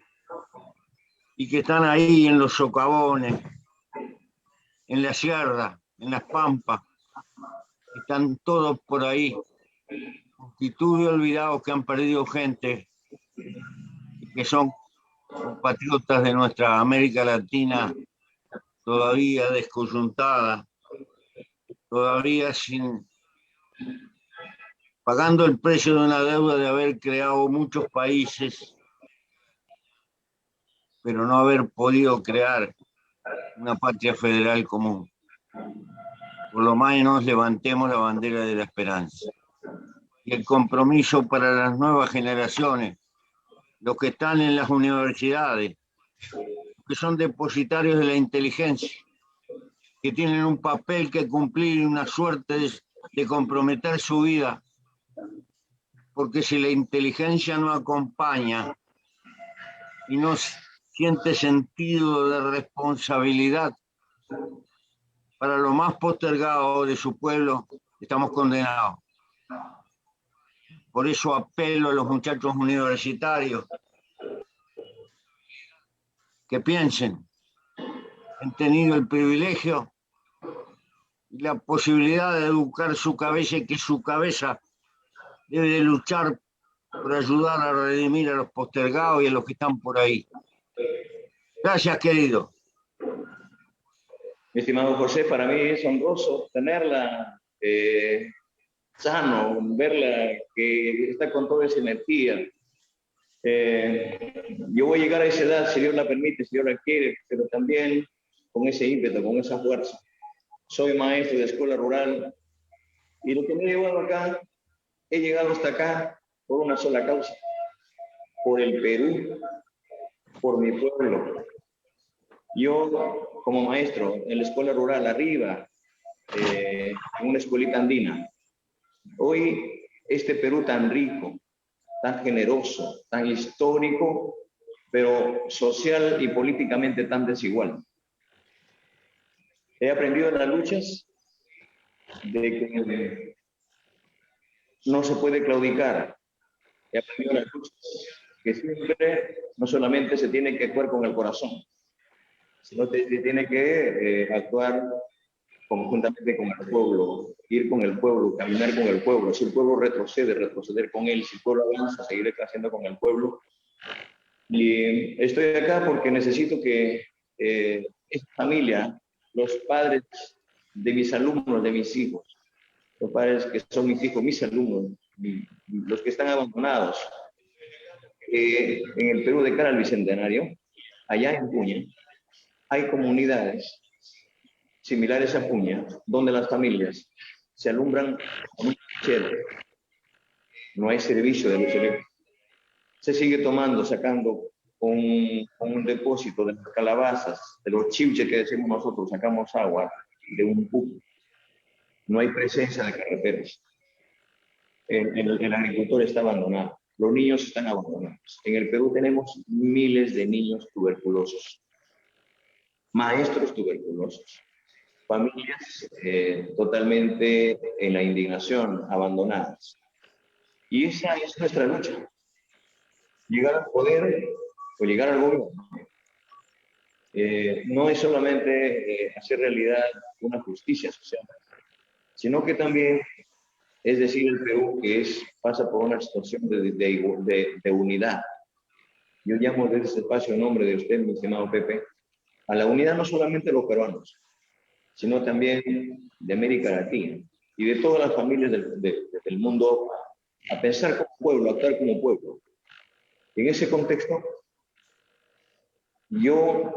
y que están ahí en los socavones, en la sierra, en las pampas. Están todos por ahí, multitud de olvidados que han perdido gente y que son compatriotas de nuestra América Latina todavía descoyuntada, todavía sin pagando el precio de una deuda de haber creado muchos países, pero no haber podido crear una patria federal común. Por lo menos levantemos la bandera de la esperanza. Y el compromiso para las nuevas generaciones, los que están en las universidades, que son depositarios de la inteligencia, que tienen un papel que cumplir y una suerte de comprometer su vida, porque si la inteligencia no acompaña y no siente sentido de responsabilidad para lo más postergado de su pueblo, estamos condenados. Por eso apelo a los muchachos universitarios que piensen, han tenido el privilegio y la posibilidad de educar su cabeza y que su cabeza debe de luchar por ayudar a redimir a los postergados y a los que están por ahí. Gracias, querido. Mi estimado José, para mí es honroso tenerla sano, verla que está con toda esa energía. Yo voy a llegar a esa edad, si Dios la permite, si Dios la quiere, pero también con ese ímpetu, con esa fuerza. Soy maestro de escuela rural y lo que me ha llevado acá, he llegado hasta acá por una sola causa, por el Perú, por mi pueblo. Yo, como maestro en la escuela rural arriba, en una escuelita andina, hoy este Perú tan rico, tan generoso, tan histórico, pero social y políticamente tan desigual. He aprendido en las luchas de que no se puede claudicar. He aprendido en las luchas que siempre no solamente se tiene que actuar con el corazón, sino que se tiene que actuar conjuntamente con el pueblo, ir con el pueblo, caminar con el pueblo. Si el pueblo retrocede, retroceder con él. Si el pueblo avanza, seguir creciendo con el pueblo. Y estoy acá porque necesito que esta familia, los padres de mis alumnos, de mis hijos, los padres que son mis hijos, mis alumnos, los que están abandonados, en el Perú de cara al Bicentenario, allá en Puña, hay comunidades similares a Puña, donde las familias se alumbran con un chero. No hay servicio de luz eléctrica. Se sigue tomando, sacando con un depósito de las calabazas, de los chiuches que decimos nosotros, sacamos agua de un pupo. No hay presencia de carreteras. El agricultor está abandonado. Los niños están abandonados. En el Perú tenemos miles de niños tuberculosos, maestros tuberculosos, familias totalmente en la indignación, abandonadas. Y esa es nuestra lucha. Llegar al poder o llegar al gobierno no es solamente hacer realidad una justicia social, sino que también es decir el Perú que pasa por una situación de unidad. Yo llamo desde este espacio en nombre de usted, mi estimado Pepe, a la unidad no solamente de los peruanos, sino también de América Latina y de todas las familias del mundo, a pensar como pueblo, a actuar como pueblo. En ese contexto, yo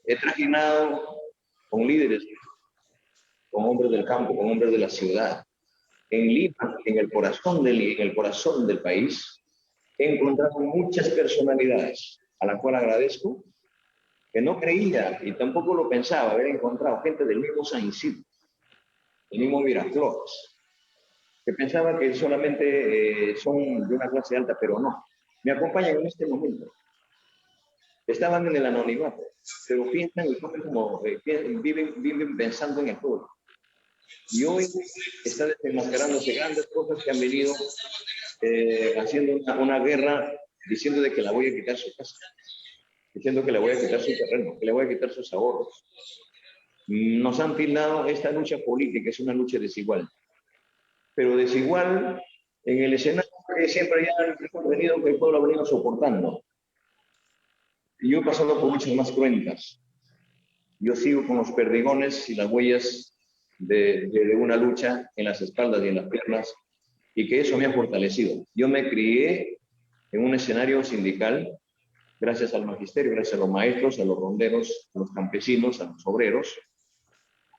he trajinado con líderes, con hombres del campo, con hombres de la ciudad, en Lima, en el corazón del país, he encontrado muchas personalidades, a las cuales agradezco, que no creía y tampoco lo pensaba haber encontrado gente del mismo San Isidro, del mismo Miraflores, que pensaba que solamente son de una clase alta, pero no. Me acompañan en este momento. Estaban en el anonimato, pero piensan y como viven pensando en el pueblo. Y hoy está desenmascarándose grandes cosas que han venido haciendo una guerra, diciendo de que la voy a quitar su casa, diciendo que le voy a quitar su terreno, que le voy a quitar sus ahorros. Nos han tildado esta lucha política, es una lucha desigual. Pero desigual en el escenario que siempre ya hemos venido, que el pueblo ha venido soportando. Y yo he pasado por luchas más cruentas. Yo sigo con los perdigones y las huellas de una lucha en las espaldas y en las piernas, y que eso me ha fortalecido. Yo me crié en un escenario sindical gracias al magisterio, gracias a los maestros, a los ronderos, a los campesinos, a los obreros,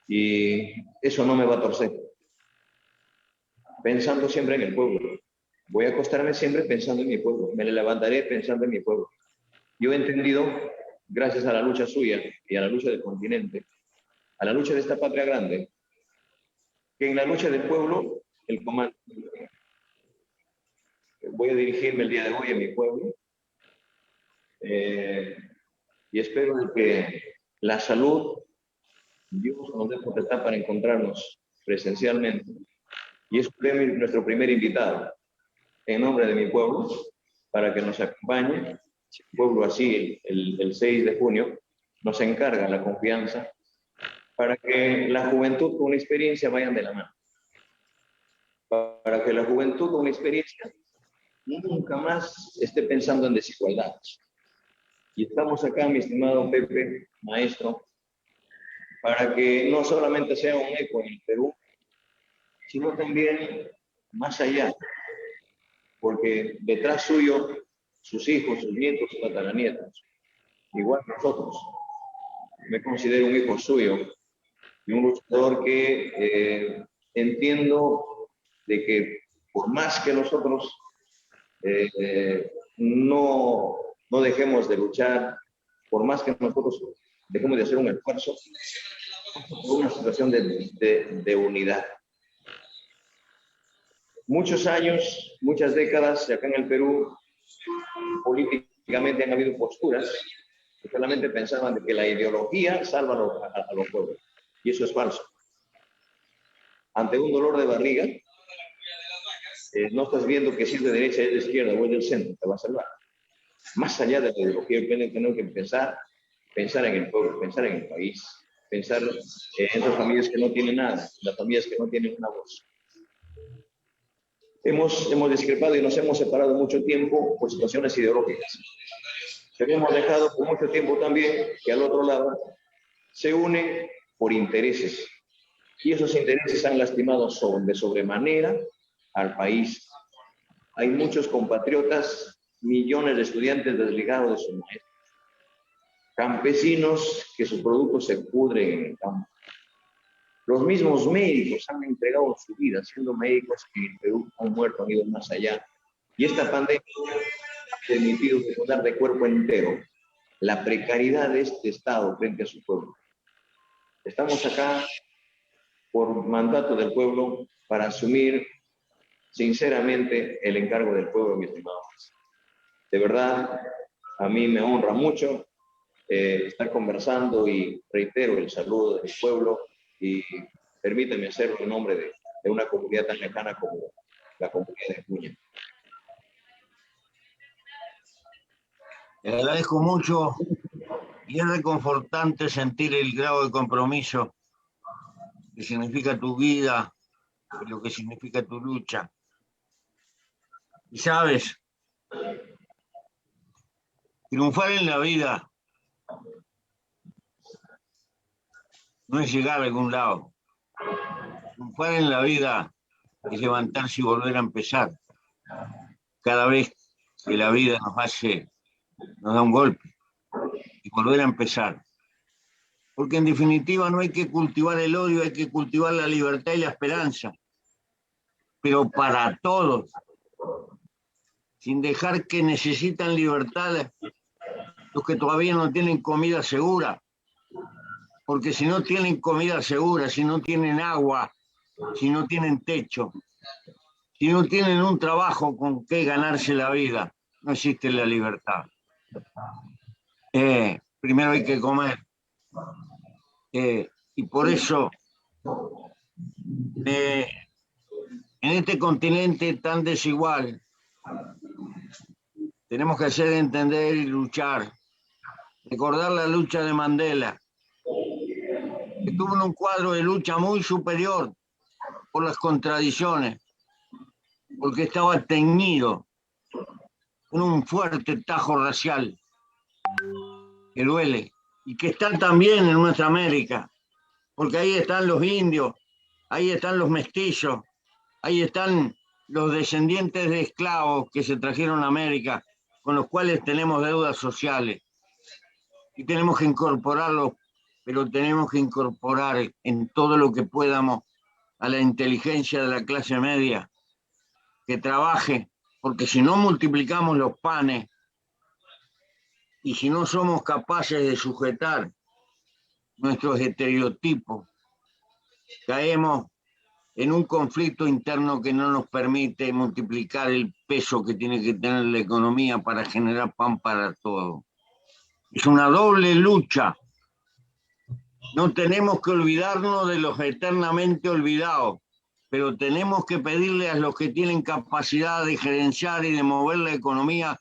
y eso no me va a torcer. Pensando siempre en el pueblo. Voy a acostarme siempre pensando en mi pueblo, me levantaré pensando en mi pueblo. Yo he entendido, gracias a la lucha suya y a la lucha del continente, a la lucha de esta patria grande, que en la lucha del pueblo, el comando, voy a dirigirme el día de hoy a mi pueblo, y espero que la salud, Dios nos dé potestad para encontrarnos presencialmente, y es nuestro primer invitado, en nombre de mi pueblo, para que nos acompañe. El pueblo así, el 6 de junio, nos encarga la confianza para que la juventud con una experiencia vayan de la mano. Para que la juventud con una experiencia nunca más esté pensando en desigualdades. Y estamos acá, mi estimado Pepe, maestro, para que no solamente sea un eco en el Perú, sino también más allá, porque detrás suyo, sus hijos, sus nietos, sus tataranietos, igual que nosotros. Me considero un hijo suyo y un luchador que entiendo de que por más que nosotros no dejemos de luchar, por más que nosotros dejemos de hacer un esfuerzo, por una situación de unidad. Muchos años, muchas décadas, acá en el Perú, políticamente han habido posturas que solamente pensaban de que la ideología salva a los pueblos. Y eso es falso. Ante un dolor de barriga, no estás viendo que si es de derecha, es de izquierda o es del centro, te va a salvar. Más allá de la ideología, tenemos que pensar en el pueblo, pensar en el país, pensar en esas familias que no tienen nada, las familias que no tienen una voz. Hemos discrepado y nos hemos separado mucho tiempo por situaciones ideológicas. Pero hemos dejado por mucho tiempo también que al otro lado se unen por intereses. Y esos intereses han lastimado de sobremanera al país. Hay muchos compatriotas, millones de estudiantes desligados de sus maestros, campesinos que sus productos se pudren en el campo. Los mismos médicos han entregado su vida, siendo médicos que en Perú han muerto, han ido más allá. Y esta pandemia ha permitido recordar de cuerpo entero la precariedad de este Estado frente a su pueblo. Estamos acá por mandato del pueblo para asumir sinceramente el encargo del pueblo, mis estimados. De verdad, a mí me honra mucho estar conversando y reitero el saludo del pueblo y permíteme hacerlo en nombre de una comunidad tan lejana como la comunidad de Puña. Le agradezco mucho y es reconfortante sentir el grado de compromiso que significa tu vida y lo que significa tu lucha. Y sabes, triunfar en la vida no es llegar a algún lado. Triunfar en la vida es levantarse y volver a empezar. Cada vez que la vida nos da un golpe y volver a empezar. Porque en definitiva no hay que cultivar el odio, hay que cultivar la libertad y la esperanza. Pero para todos, sin dejar que necesitan libertad los que todavía no tienen comida segura. Porque si no tienen comida segura, si no tienen agua, si no tienen techo, si no tienen un trabajo con que ganarse la vida, no existe la libertad. Primero hay que comer. Y por eso, en este continente tan desigual, tenemos que hacer entender y luchar. Recordar la lucha de Mandela, que tuvo un cuadro de lucha muy superior por las contradicciones, porque estaba teñido con un fuerte tajo racial que duele y que está también en nuestra América, porque ahí están los indios, ahí están los mestizos, ahí están los descendientes de esclavos que se trajeron a América, con los cuales tenemos deudas sociales y tenemos que incorporarlos, pero tenemos que incorporar en todo lo que podamos a la inteligencia de la clase media, que trabaje, porque si no multiplicamos los panes y si no somos capaces de sujetar nuestros estereotipos, caemos en un conflicto interno que no nos permite multiplicar el peso que tiene que tener la economía para generar pan para todos. Es una doble lucha. No tenemos que olvidarnos de los eternamente olvidados, pero tenemos que pedirle a los que tienen capacidad de gerenciar y de mover la economía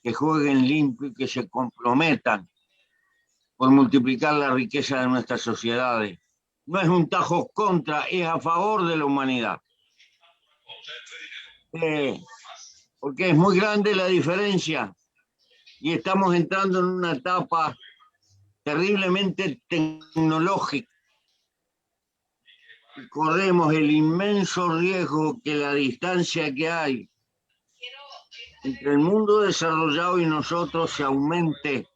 que jueguen limpio y que se comprometan por multiplicar la riqueza de nuestras sociedades. No es un tajo contra, es a favor de la humanidad. Porque es muy grande la diferencia y estamos entrando en una etapa terriblemente tecnológica. Y corremos el inmenso riesgo que la distancia que hay entre el mundo desarrollado y nosotros se aumente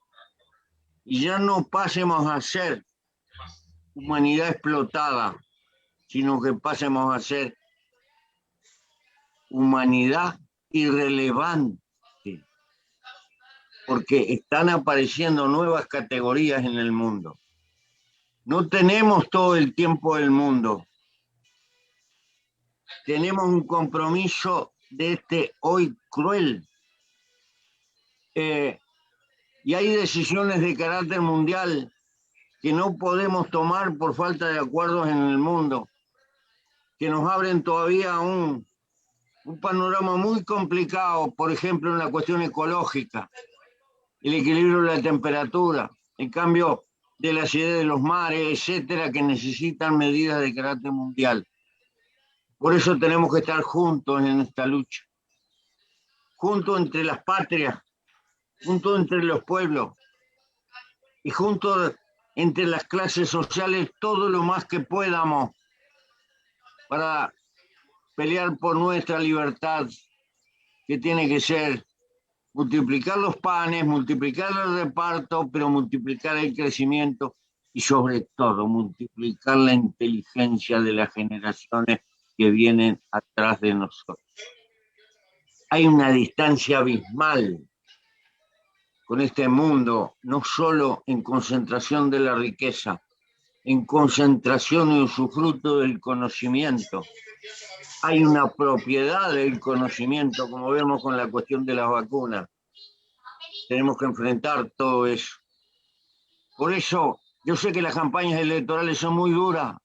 y ya no pasemos a ser humanidad explotada, sino que pasemos a ser humanidad irrelevante, porque están apareciendo nuevas categorías en el mundo. No tenemos todo el tiempo del mundo. Tenemos un compromiso de este hoy cruel. Y hay decisiones de carácter mundial que no podemos tomar por falta de acuerdos en el mundo, que nos abren todavía un panorama muy complicado, por ejemplo, en la cuestión ecológica, el equilibrio de la temperatura, el cambio de la acidez de los mares, etcétera, que necesitan medidas de carácter mundial. Por eso tenemos que estar juntos en esta lucha, juntos entre las patrias, juntos entre los pueblos y juntos entre las clases sociales todo lo más que podamos para pelear por nuestra libertad, que tiene que ser multiplicar los panes, multiplicar el reparto, pero multiplicar el crecimiento y sobre todo multiplicar la inteligencia de las generaciones que vienen atrás de nosotros. Hay una distancia abismal con este mundo, no solo en concentración de la riqueza, en concentración y usufructo del conocimiento. Hay una propiedad del conocimiento, como vemos con la cuestión de las vacunas. Tenemos que enfrentar todo eso. Por eso, yo sé que las campañas electorales son muy duras,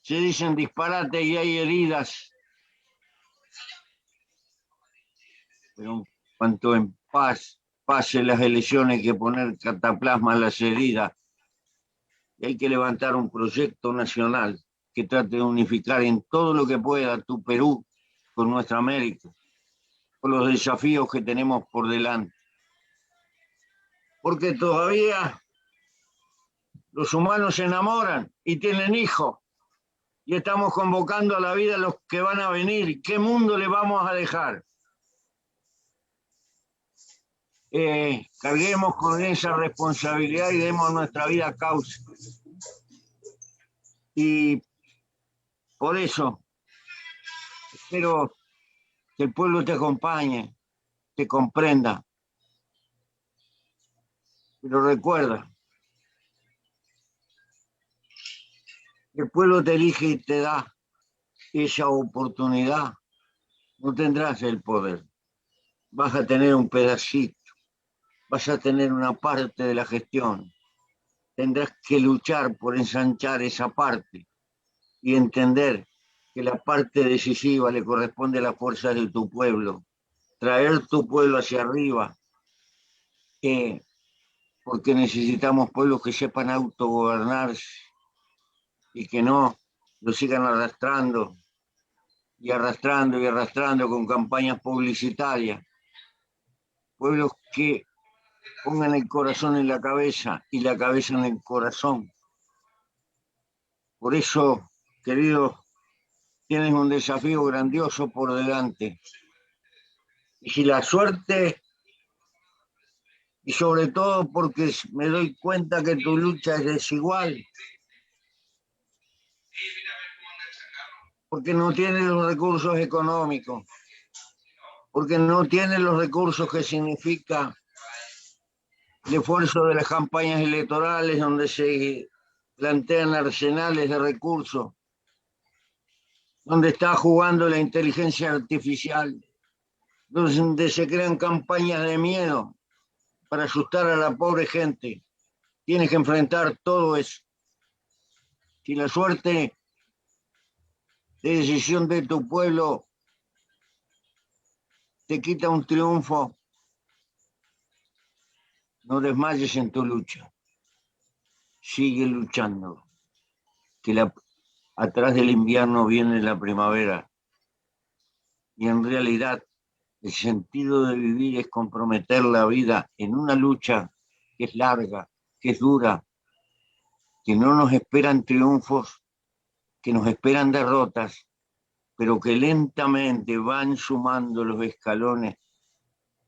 se dicen disparates y hay heridas, pero en cuanto en paz pase las elecciones hay que poner cataplasma a las heridas y hay que levantar un proyecto nacional que trate de unificar en todo lo que pueda tu Perú con nuestra América, con los desafíos que tenemos por delante. Porque todavía los humanos se enamoran y tienen hijos y estamos convocando a la vida a los que van a venir. ¿Qué mundo le vamos a dejar? Carguemos con esa responsabilidad y demos nuestra vida a causa. Y por eso espero que el pueblo te acompañe, te comprenda. Pero recuerda, el pueblo te elige y te da esa oportunidad. No tendrás el poder, vas a tener un pedacito, vas a tener una parte de la gestión. Tendrás que luchar por ensanchar esa parte y entender que la parte decisiva le corresponde a la fuerza de tu pueblo. Traer tu pueblo hacia arriba, porque necesitamos pueblos que sepan autogobernarse y que no lo sigan arrastrando y arrastrando y arrastrando con campañas publicitarias. Pueblos que pongan el corazón en la cabeza y la cabeza en el corazón. Por eso, queridos tienes un desafío grandioso por delante. Y si la suerte, y sobre todo porque me doy cuenta que tu lucha es desigual, porque no tienes los recursos económicos, porque no tienes los recursos que significa el esfuerzo de las campañas electorales donde se plantean arsenales de recursos, donde está jugando la inteligencia artificial, donde se crean campañas de miedo para asustar a la pobre gente. Tienes que enfrentar todo eso. Si la suerte de decisión de tu pueblo te quita un triunfo, no desmayes en tu lucha. Sigue luchando, que atrás del invierno viene la primavera. Y en realidad el sentido de vivir es comprometer la vida en una lucha que es larga, que es dura, que no nos esperan triunfos, que nos esperan derrotas, pero que lentamente van sumando los escalones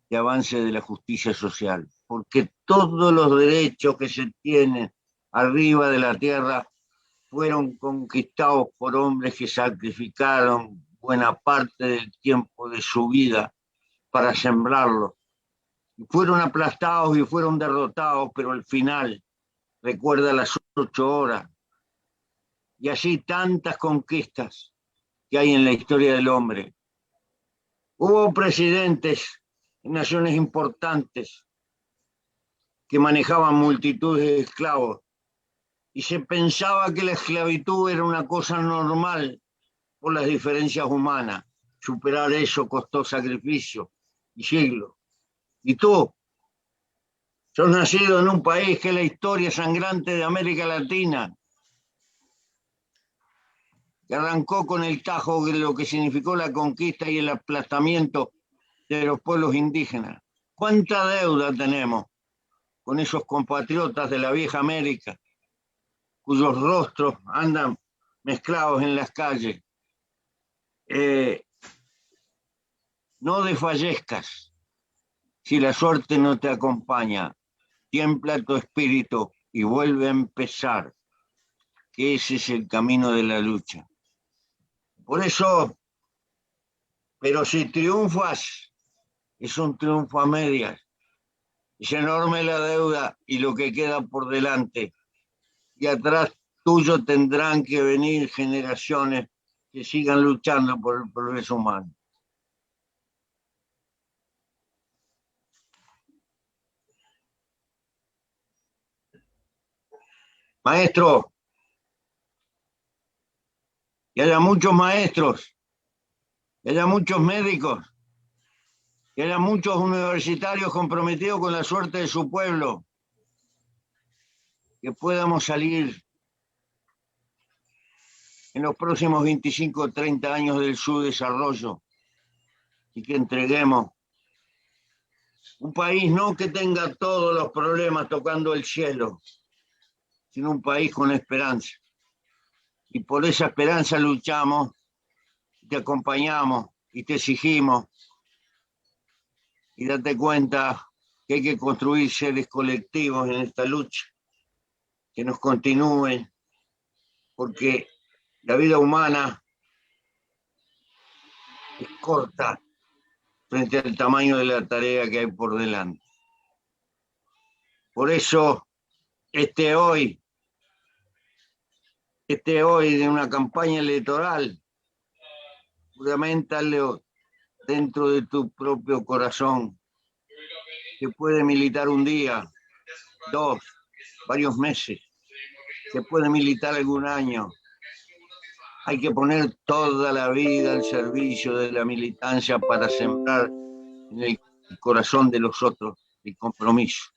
de avance de la justicia social, porque todos los derechos que se tienen arriba de la tierra fueron conquistados por hombres que sacrificaron buena parte del tiempo de su vida para sembrarlo. Fueron aplastados y fueron derrotados, pero al final recuerda las 8 horas. Y así tantas conquistas que hay en la historia del hombre. Hubo presidentes en naciones importantes que manejaban multitudes de esclavos y se pensaba que la esclavitud era una cosa normal por las diferencias humanas. Superar eso costó sacrificio y siglos. Y tú, sos nacido en un país que es la historia sangrante de América Latina, que arrancó con el tajo de lo que significó la conquista y el aplastamiento de los pueblos indígenas. ¿Cuánta deuda tenemos con esos compatriotas de la vieja América, cuyos rostros andan mezclados en las calles? No desfallezcas. Si la suerte no te acompaña, tiembla tu espíritu y vuelve a empezar, que ese es el camino de la lucha. Por eso, pero si triunfas, es un triunfo a medias. Es enorme la deuda y lo que queda por delante. Y atrás tuyo tendrán que venir generaciones que sigan luchando por el progreso humano. Maestro, que haya muchos maestros, que haya muchos médicos, que haya muchos universitarios comprometidos con la suerte de su pueblo, que podamos salir en los próximos 25 o 30 años del subdesarrollo y que entreguemos un país no que tenga todos los problemas tocando el cielo, sino un país con esperanza. Y por esa esperanza luchamos, te acompañamos y te exigimos. Y date cuenta que hay que construir seres colectivos en esta lucha, que nos continúen, porque la vida humana es corta frente al tamaño de la tarea que hay por delante. Por eso, este hoy de una campaña electoral, fundamentalo dentro de tu propio corazón, que puede militar un día, 2, varios meses, que puede militar algún año. Hay que poner toda la vida al servicio de la militancia para sembrar en el corazón de los otros el compromiso.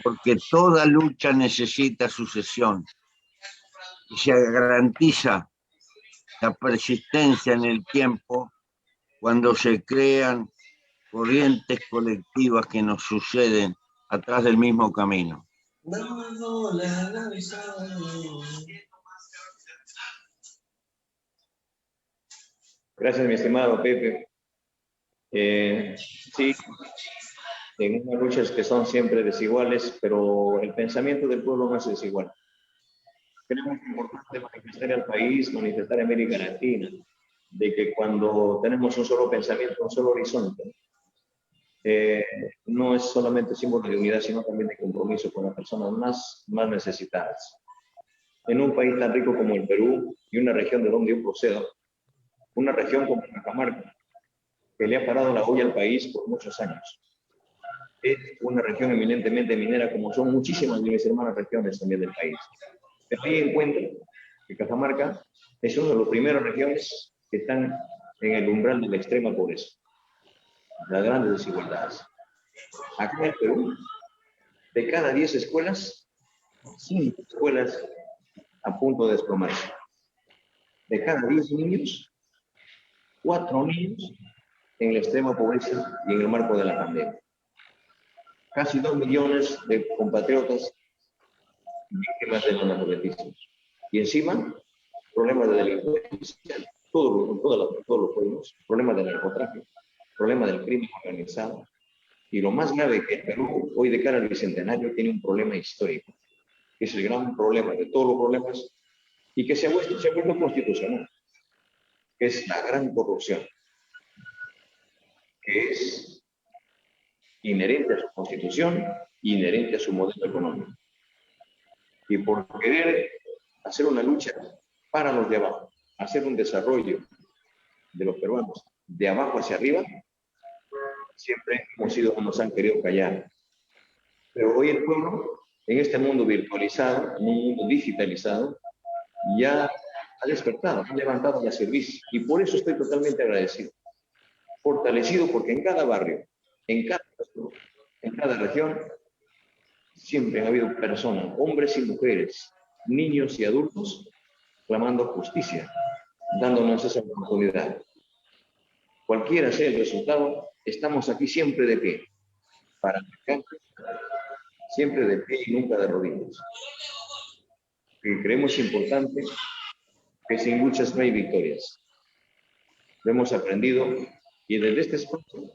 Porque toda lucha necesita sucesión y se garantiza la persistencia en el tiempo cuando se crean corrientes colectivas que nos suceden atrás del mismo camino. Gracias, mi estimado Pepe. Sí, en unas luchas que son siempre desiguales, pero el pensamiento del pueblo no es desigual. Creemos que es importante manifestar al país, manifestar a América Latina, de que cuando tenemos un solo pensamiento, un solo horizonte, no es solamente símbolo de unidad, sino también de compromiso con las personas más necesitadas. En un país tan rico como el Perú y una región de donde yo procedo, una región como Cajamarca, que le ha parado la olla al país por muchos años. Es una región eminentemente minera, como son muchísimas de mis hermanas regiones también del país. Pero ahí encuentro que Cajamarca es una de las primeras regiones que están en el umbral de la extrema pobreza, las grandes desigualdades. Acá en el Perú, de cada 10 escuelas, 5 escuelas a punto de desplomarse. De cada 10 niños, 4 niños en la extrema pobreza y en el marco de la pandemia. Casi 2 millones de compatriotas víctimas del analfabetismo. Y encima, problemas de delincuencia, todos los pueblos, problemas de narcotráfico, problemas del crimen organizado. Y lo más grave que el Perú, hoy de cara al Bicentenario, tiene un problema histórico, que es el gran problema de todos los problemas y que se ha vuelto constitucional, que es la gran corrupción, que es inherente a su constitución, inherente a su modelo económico. Y por querer hacer una lucha para los de abajo, hacer un desarrollo de los peruanos de abajo hacia arriba, siempre hemos sido como nos han querido callar. Pero hoy el pueblo, en este mundo virtualizado, en un mundo digitalizado, ya ha despertado, ha levantado la cerviz. Y por eso estoy totalmente agradecido. Fortalecido porque en cada barrio, en cada región, siempre ha habido personas, hombres y mujeres, niños y adultos, clamando justicia, dándonos esa oportunidad. Cualquiera sea el resultado, estamos aquí siempre de pie, para marcar, siempre de pie y nunca de rodillas. Y creemos importante que sin luchas no hay victorias. Lo hemos aprendido y desde este espacio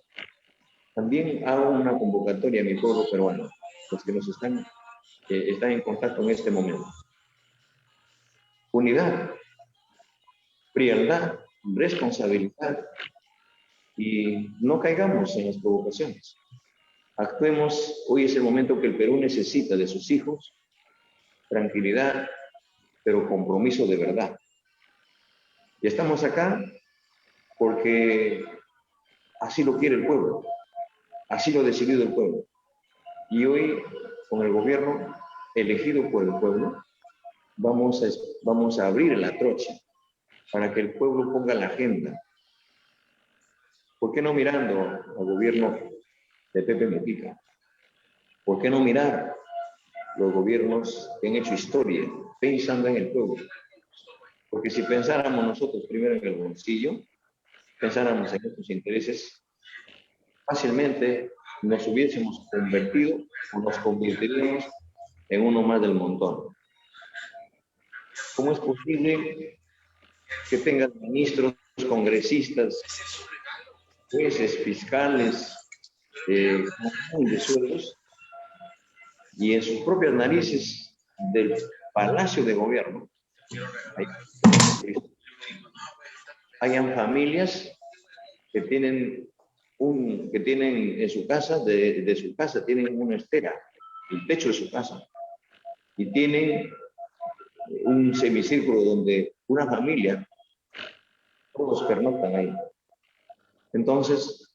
también hago una convocatoria a mi pueblo peruano, los que nos están en contacto en este momento. Unidad, frialdad, responsabilidad y no caigamos en las provocaciones. Actuemos, hoy es el momento que el Perú necesita de sus hijos, tranquilidad, pero compromiso de verdad. Y estamos acá porque así lo quiere el pueblo, así lo ha decidido el pueblo. Y hoy, con el gobierno elegido por el pueblo, vamos a abrir la trocha para que el pueblo ponga la agenda. ¿Por qué no mirando al gobierno de Pepe Mujica? ¿Por qué no mirar los gobiernos que han hecho historia pensando en el pueblo? Porque si pensáramos nosotros primero en el bolsillo, pensáramos en nuestros intereses, fácilmente nos hubiésemos convertido o nos convertiríamos en uno más del montón. ¿Cómo es posible que tengan ministros, congresistas, jueces, fiscales, de sueldos y en sus propias narices del Palacio de Gobierno hayan familias que tienen en su casa, de su casa, tienen una estera, el techo de su casa, y tienen un semicírculo donde una familia, todos pernoctan ahí. Entonces,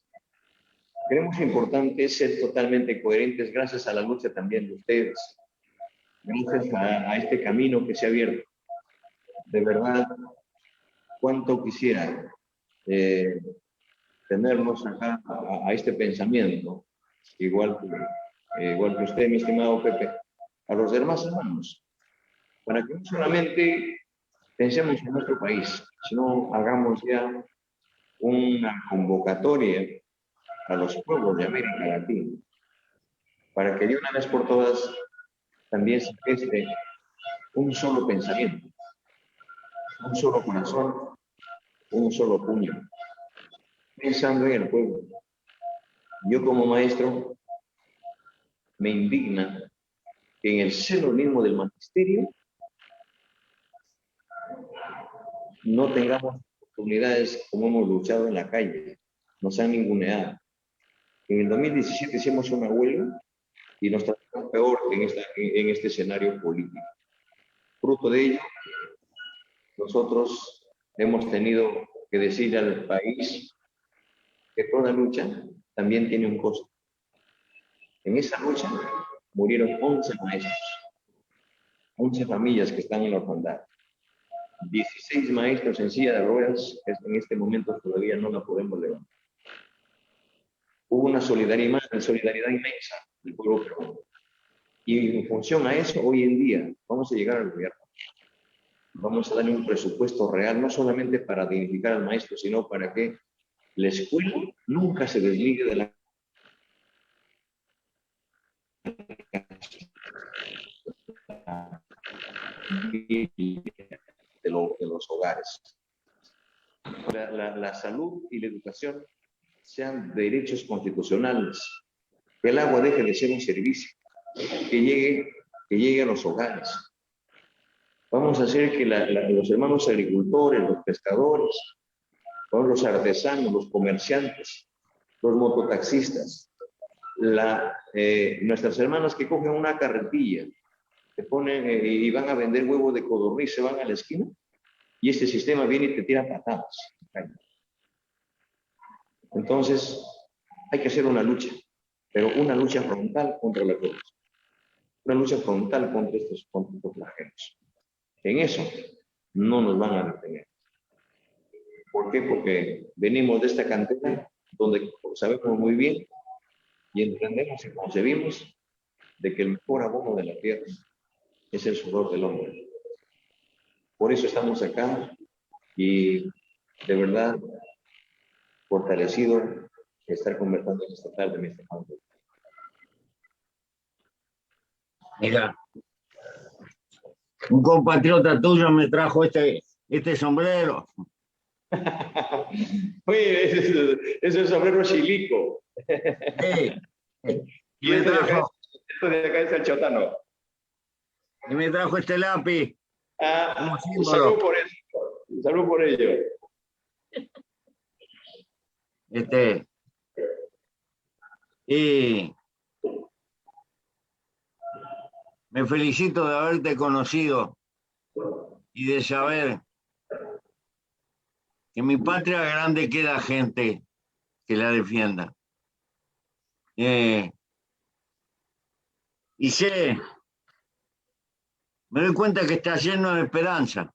creemos importante ser totalmente coherentes gracias a la lucha también de ustedes, gracias a este camino que se ha abierto. De verdad, cuánto quisiera tenernos acá a este pensamiento, igual que usted, mi estimado Pepe, a los demás hermanos, para que no solamente pensemos en nuestro país, sino hagamos ya una convocatoria a los pueblos de América Latina, para que de una vez por todas también se geste un solo pensamiento, un solo corazón, un solo puño, pensando en el pueblo. Yo como maestro me indigna que en el seno mismo del magisterio no tengamos oportunidades como hemos luchado en la calle, nos han ninguneado. En el 2017 hicimos una huelga y nos trataron peor en este escenario político. Fruto de ello, nosotros hemos tenido que decir al país que toda lucha también tiene un costo. En esa lucha murieron 11 maestros, 11 familias que están en la orfandad, 16 maestros en silla de ruedas, que en este momento todavía no la podemos levantar. Hubo una solidaridad inmensa del pueblo peruano. Y en función a eso, hoy en día, vamos a llegar al gobierno. Vamos a darle un presupuesto real, no solamente para dignificar al maestro, sino para que la escuela nunca se desligue de los hogares. La salud y la educación sean derechos constitucionales, que el agua deje de ser un servicio, que llegue a los hogares. Vamos a hacer que los hermanos agricultores, los pescadores, los artesanos, los comerciantes, los mototaxistas, nuestras hermanas que cogen una carretilla, te ponen y van a vender huevos de codorniz, se van a la esquina y este sistema viene y te tira patadas. Entonces, hay que hacer una lucha, pero una lucha frontal contra la corrupción, una lucha frontal contra estos flagelos. En eso no nos van a detener. ¿Por qué? Porque venimos de esta cantera donde sabemos muy bien y entendemos y concebimos de que el mejor abono de la tierra es el sudor del hombre. Por eso estamos acá y de verdad fortalecido de estar conversando esta tarde, mi estimado. Mira, un compatriota tuyo me trajo este sombrero. Oye, es el sombrero chilico. Y me trajo, de acá es el chotano. y me trajo este lápiz. Salud por eso. Salud por ello. Y me felicito de haberte conocido y de saber que en mi patria grande queda gente que la defienda. Y me doy cuenta que está lleno de esperanza.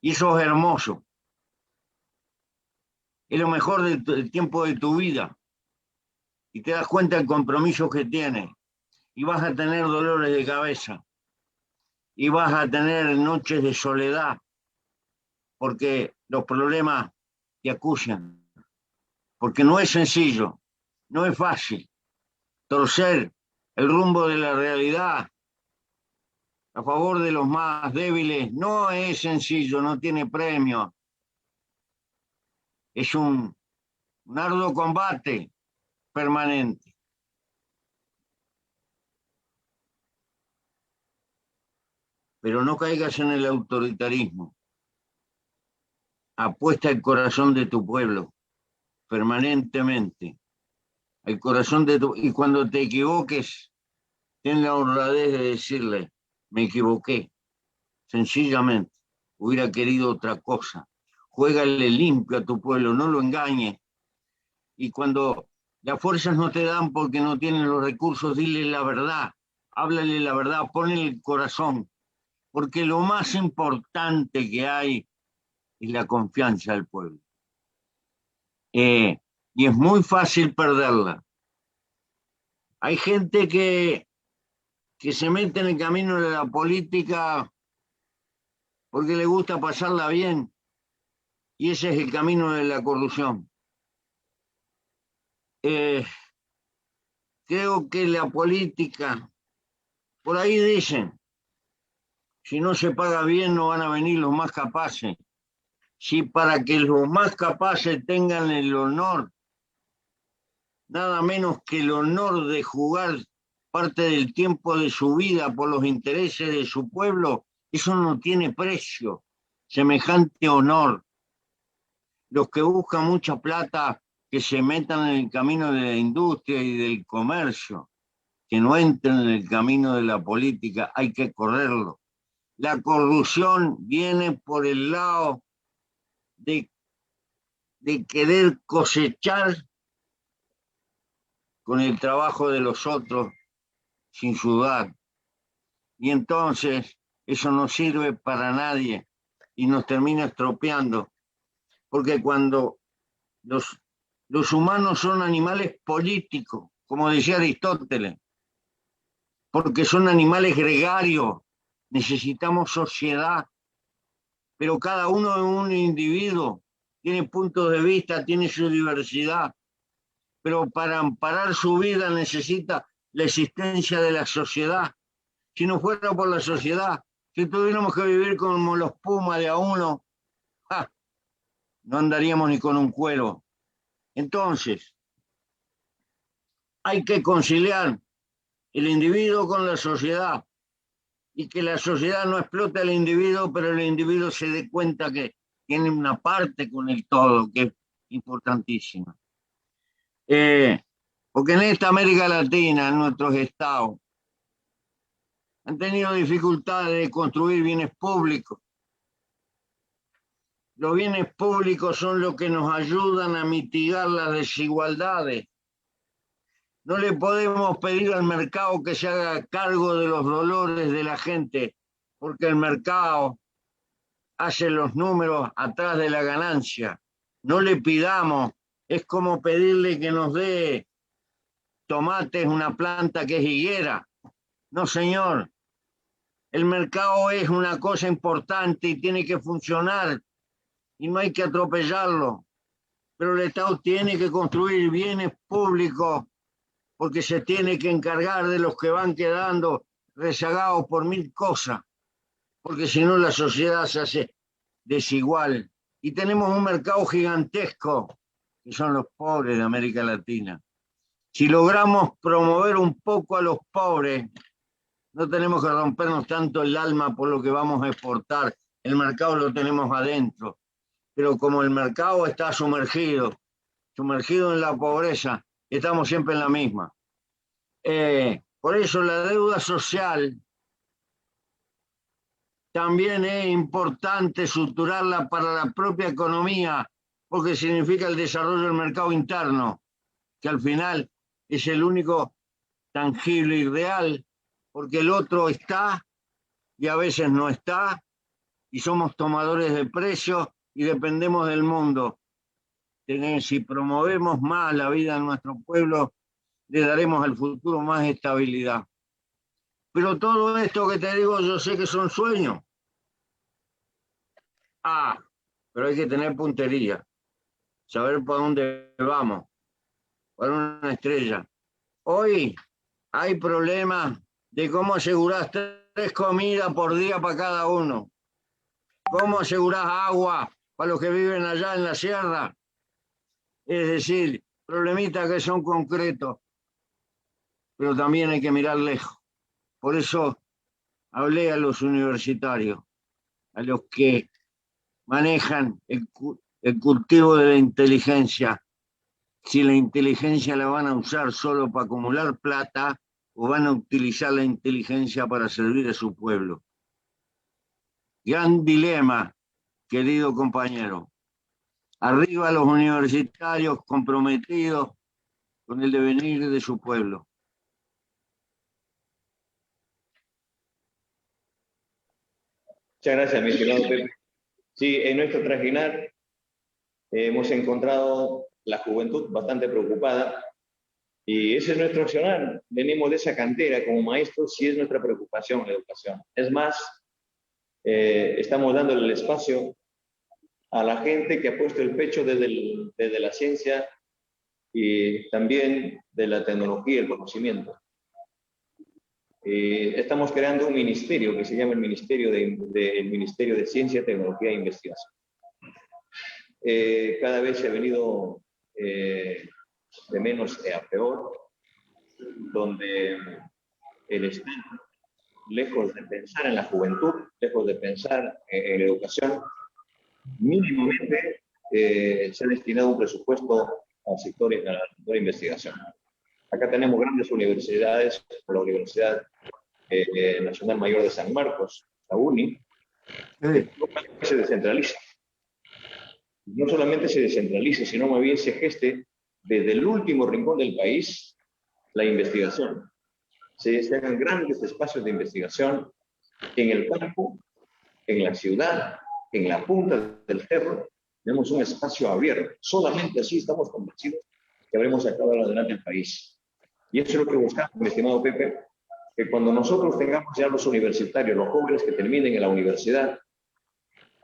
Y eso es hermoso. Es lo mejor del tiempo de tu vida. Y te das cuenta del compromiso que tienes. Y vas a tener dolores de cabeza. Y vas a tener noches de soledad. Porque los problemas te acusan. Porque no es sencillo. No es fácil. Torcer el rumbo de la realidad a favor de los más débiles no es sencillo, no tiene premio. Es un arduo combate permanente. Pero no caigas en el autoritarismo. Apuesta el corazón de tu pueblo permanentemente. El corazón de tu... Y cuando te equivoques, ten la honradez de decirle, me equivoqué. Sencillamente, hubiera querido otra cosa. Juégale limpio a tu pueblo, no lo engañes. Y cuando las fuerzas no te dan porque no tienen los recursos, dile la verdad, háblale la verdad, ponle el corazón. Porque lo más importante que hay es la confianza del pueblo. Y es muy fácil perderla. Hay gente que se mete en el camino de la política porque le gusta pasarla bien, y ese es el camino de la corrupción. Creo que la política, por ahí dicen, si no se paga bien no van a venir los más capaces. si para que los más capaces tengan el honor, nada menos que el honor de jugar parte del tiempo de su vida por los intereses de su pueblo, eso no tiene precio, semejante honor. Los que buscan mucha plata, que se metan en el camino de la industria y del comercio, que no entren en el camino de la política, hay que correrlo. La corrupción viene por el lado de querer cosechar con el trabajo de los otros sin sudar. Y entonces eso no sirve para nadie y nos termina estropeando. Porque cuando los humanos son animales políticos, como decía Aristóteles, porque son animales gregarios, necesitamos sociedad, pero cada uno es un individuo, tiene puntos de vista, tiene su diversidad, pero para amparar su vida necesita la existencia de la sociedad. Si no fuera por la sociedad, si tuviéramos que vivir como los pumas de a uno, no andaríamos ni con un cuero. Entonces, hay que conciliar el individuo con la sociedad y que la sociedad no explote al individuo, pero el individuo se dé cuenta que tiene una parte con el todo, que es importantísima. Porque en esta América Latina, en nuestros estados, han tenido dificultades de construir bienes públicos. Los bienes públicos son los que nos ayudan a mitigar las desigualdades. No le podemos pedir al mercado que se haga cargo de los dolores de la gente, porque el mercado hace los números atrás de la ganancia. No le pidamos, es como pedirle que nos dé tomates, una planta que es higuera. No, señor. El mercado es una cosa importante y tiene que funcionar y no hay que atropellarlo. Pero el Estado tiene que construir bienes públicos porque se tiene que encargar de los que van quedando rezagados por mil cosas, porque si no la sociedad se hace desigual. Y tenemos un mercado gigantesco, que son los pobres de América Latina. Si logramos promover un poco a los pobres, no tenemos que rompernos tanto el alma por lo que vamos a exportar. El mercado lo tenemos adentro. Pero como el mercado está sumergido en la pobreza, estamos siempre en la misma. Por eso la deuda social también es importante estructurarla para la propia economía, porque significa el desarrollo del mercado interno, que al final es el único tangible y real, porque el otro está y a veces no está, y somos tomadores de precios y dependemos del mundo. Si promovemos más la vida en nuestro pueblo, le daremos al futuro más estabilidad. Pero todo esto que te digo, yo sé que son sueños. Pero hay que tener puntería, saber para dónde vamos, para una estrella. Hoy hay problemas de cómo asegurar 3 comidas por día para cada uno. ¿Cómo asegurás agua para los que viven allá en la sierra? Es decir, problemitas que son concretos, pero también hay que mirar lejos. Por eso hablé a los universitarios, a los que manejan el cultivo de la inteligencia. Si la inteligencia la van a usar solo para acumular plata o van a utilizar la inteligencia para servir a su pueblo. Gran dilema, querido compañero. Arriba los universitarios comprometidos con el devenir de su pueblo. Muchas gracias, mi estimado Pepe. Sí, en nuestro trajinar hemos encontrado la juventud bastante preocupada y ese es nuestro accionar. Venimos de esa cantera como maestros y es nuestra preocupación la educación. Es más, estamos dándole el espacio a la gente que ha puesto el pecho desde la ciencia y también de la tecnología y el conocimiento. Estamos creando un ministerio que se llama el Ministerio de Ciencia, Tecnología e Investigación. cada vez se ha venido de menos a peor, donde el Estado, lejos de pensar en la juventud, lejos de pensar en la educación, mínimamente se ha destinado un presupuesto al sector de investigación. Acá tenemos grandes universidades, como la Universidad Nacional Mayor de San Marcos, la UNI, que se descentraliza. No solamente se descentraliza, sino más bien se geste desde el último rincón del país la investigación. Se hagan grandes espacios de investigación en el campo, en la ciudad, en la punta del cerro. Tenemos un espacio abierto. Solamente así estamos convencidos que habremos sacado adelante el país. Y eso es lo que buscamos, mi estimado Pepe, que cuando nosotros tengamos ya los universitarios, los jóvenes que terminen en la universidad,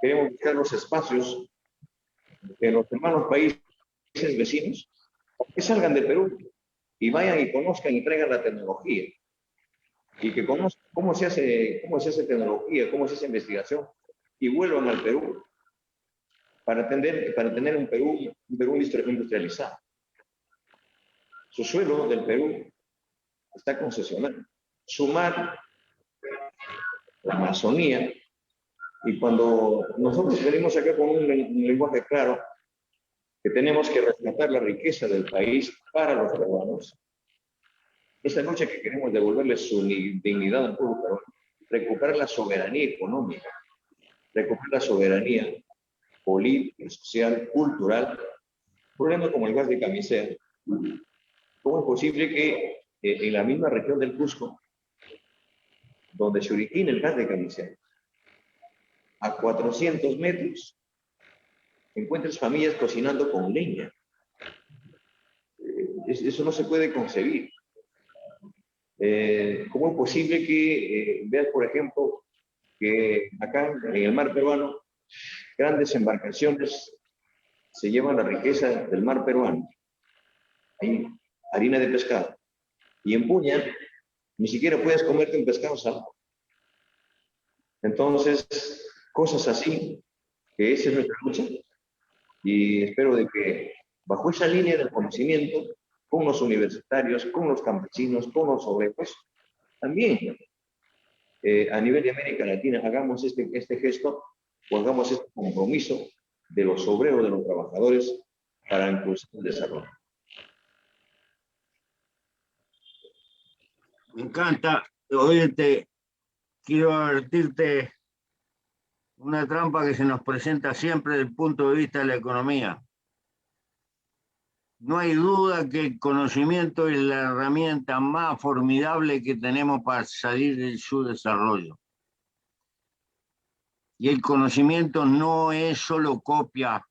queremos buscar los espacios en los hermanos países vecinos, que salgan del Perú y vayan y conozcan y traigan la tecnología. Y que conozcan cómo se hace tecnología, cómo se hace investigación, y vuelvan al Perú para tener un Perú industrializado. Su suelo del Perú está concesionado. Sumar la Amazonía, y cuando nosotros venimos acá con un lenguaje claro, que tenemos que rescatar la riqueza del país para los peruanos, esta lucha que queremos devolverle su dignidad al pueblo peruano, recuperar la soberanía económica, recuperar la soberanía política, social, cultural, problema como el gas de Camisea. ¿Cómo es posible que en la misma región del Cusco, donde se origina el gas de Camisea, a 400 metros, encuentres familias cocinando con leña? Eso no se puede concebir. ¿Cómo es posible que veas, por ejemplo, que acá en el mar peruano, grandes embarcaciones se llevan la riqueza del mar peruano? Hay harina de pescado. Y en Puña ni siquiera puedes comerte un pescado salado. Entonces, cosas así, que esa es nuestra lucha. Y espero de que bajo esa línea del conocimiento, con los universitarios, con los campesinos, con los obreros, también a nivel de América Latina hagamos este gesto o hagamos este compromiso de los obreros, de los trabajadores, para impulsar el desarrollo. Me encanta. Oye, quiero advertirte una trampa que se nos presenta siempre desde el punto de vista de la economía. No hay duda que el conocimiento es la herramienta más formidable que tenemos para salir del subdesarrollo. Y el conocimiento no es solo copia,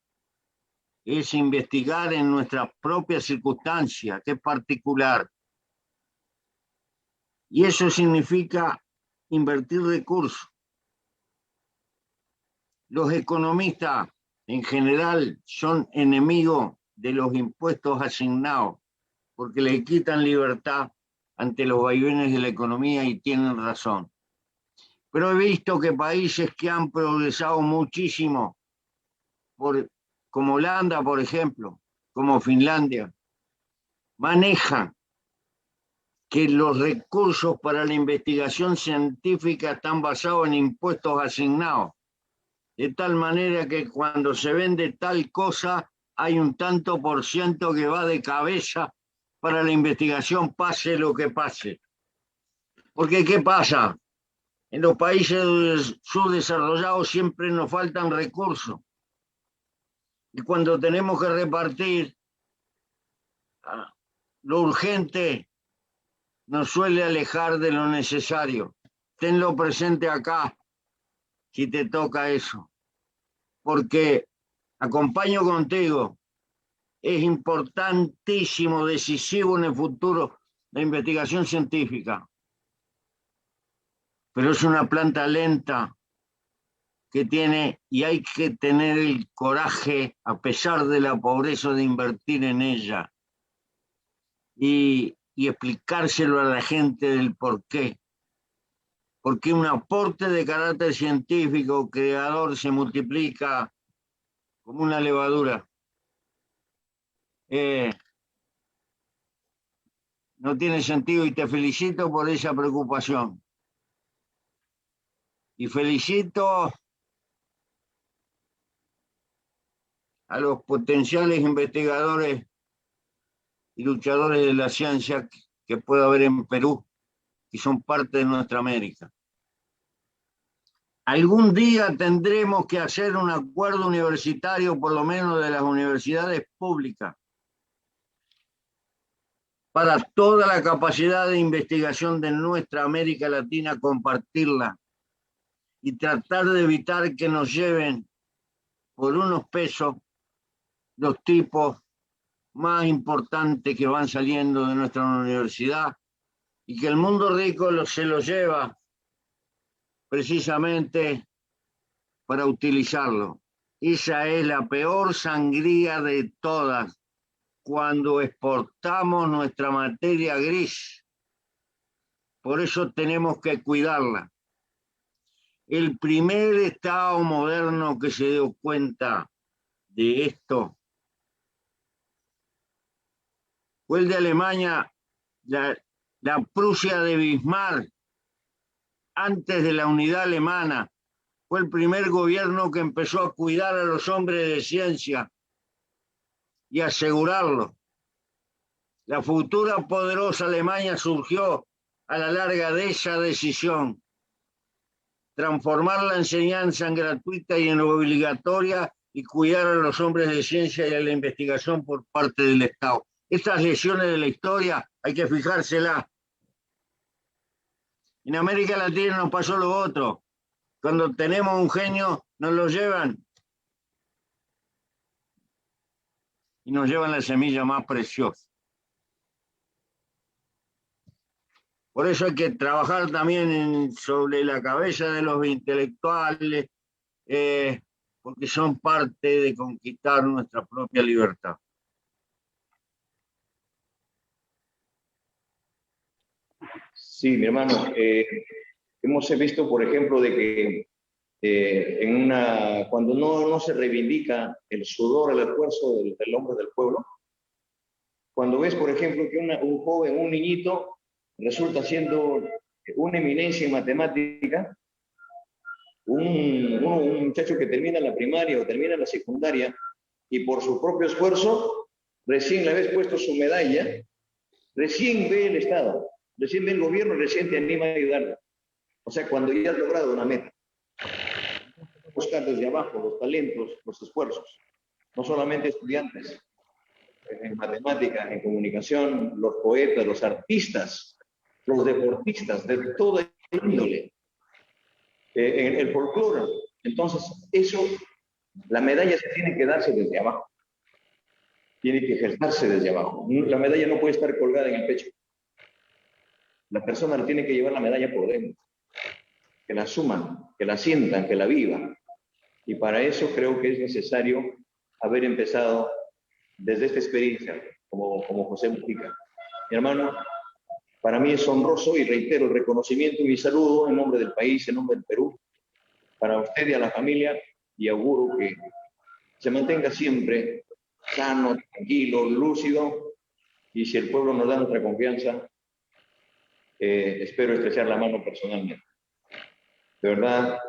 es investigar en nuestras propias circunstancias, que es particular. Y eso significa invertir recursos. Los economistas en general son enemigos de los impuestos asignados, porque le quitan libertad ante los vaivenes de la economía, y tienen razón. Pero he visto que países que han progresado muchísimo, como Holanda, por ejemplo, como Finlandia, manejan que los recursos para la investigación científica están basados en impuestos asignados, de tal manera que cuando se vende tal cosa, hay un tanto por ciento que va de cabeza para la investigación, pase lo que pase. Porque, ¿qué pasa? En los países subdesarrollados siempre nos faltan recursos. Y cuando tenemos que repartir, lo urgente nos suele alejar de lo necesario. Tenlo presente acá, si te toca eso. Porque acompaño contigo. Es importantísimo, decisivo en el futuro la investigación científica. Pero es una planta lenta que tiene, y hay que tener el coraje, a pesar de la pobreza, de invertir en ella y explicárselo a la gente del por qué. Porque un aporte de carácter científico creador se multiplica como una levadura. No tiene sentido y te felicito por esa preocupación. Y felicito a los potenciales investigadores y luchadores de la ciencia que pueda haber en Perú y son parte de nuestra América. Algún día tendremos que hacer un acuerdo universitario, por lo menos de las universidades públicas, para toda la capacidad de investigación de nuestra América Latina, compartirla y tratar de evitar que nos lleven por unos pesos los tipos más importantes que van saliendo de nuestra universidad y que el mundo rico se los lleva precisamente para utilizarlo. Esa es la peor sangría de todas, cuando exportamos nuestra materia gris. Por eso tenemos que cuidarla. El primer Estado moderno que se dio cuenta de esto fue el de Alemania, la Prusia de Bismarck, antes de la unidad alemana. Fue el primer gobierno que empezó a cuidar a los hombres de ciencia y asegurarlo. La futura poderosa Alemania surgió a la larga de esa decisión: transformar la enseñanza en gratuita y en obligatoria y cuidar a los hombres de ciencia y a la investigación por parte del Estado. Estas lecciones de la historia hay que fijárselas. En América Latina nos pasó lo otro. Cuando tenemos un genio, nos lo llevan y nos llevan la semilla más preciosa. Por eso hay que trabajar también sobre la cabeza de los intelectuales, porque son parte de conquistar nuestra propia libertad. Sí, mi hermano, hemos visto, por ejemplo, de que cuando no se reivindica el sudor, el esfuerzo del hombre del pueblo, cuando ves, por ejemplo, que un joven, un niñito, resulta siendo una eminencia en matemática, un muchacho que termina la primaria o termina la secundaria y por su propio esfuerzo, recién le habéis puesto su medalla, recién ve el Estado, recién ve el gobierno, recién te anima a ayudarlo. O sea, cuando ya has logrado una meta, buscar desde abajo los talentos, los esfuerzos, no solamente estudiantes, en matemáticas, en comunicación, los poetas, los artistas, los deportistas, de toda índole, en el folclore. Entonces, eso, la medalla se tiene que darse desde abajo, tiene que ejercerse desde abajo. La medalla no puede estar colgada en el pecho. La persona tiene que llevar la medalla por dentro, que la asuman, que la sientan, que la vivan. Y para eso creo que es necesario haber empezado desde esta experiencia, como José Mujica. Mi hermano, para mí es honroso y reitero el reconocimiento y mi saludo en nombre del país, en nombre del Perú, para usted y a la familia, y auguro que se mantenga siempre sano, tranquilo, lúcido, y si el pueblo nos da nuestra confianza, espero estrechar la mano personalmente. De verdad,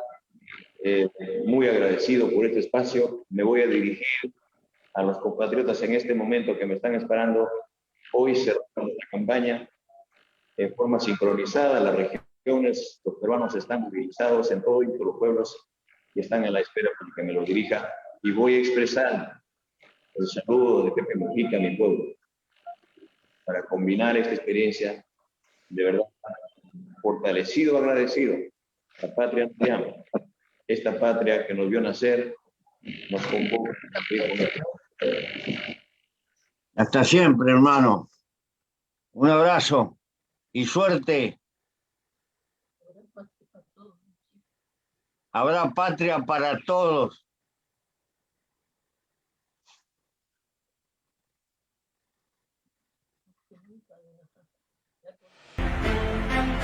muy agradecido por este espacio. Me voy a dirigir a los compatriotas en este momento que me están esperando. Hoy cerramos nuestra campaña en forma sincronizada. Las regiones, los peruanos están movilizados en todos los pueblos y están en la espera para que me lo dirija. Y voy a expresar el saludo de Pepe Mujica a mi pueblo para combinar esta experiencia de verdad fortalecido, agradecido. La patria nos llama. Esta patria que nos vio nacer nos convoca a cumplir con esto. Hasta siempre, hermano. Un abrazo y suerte. Habrá patria para todos.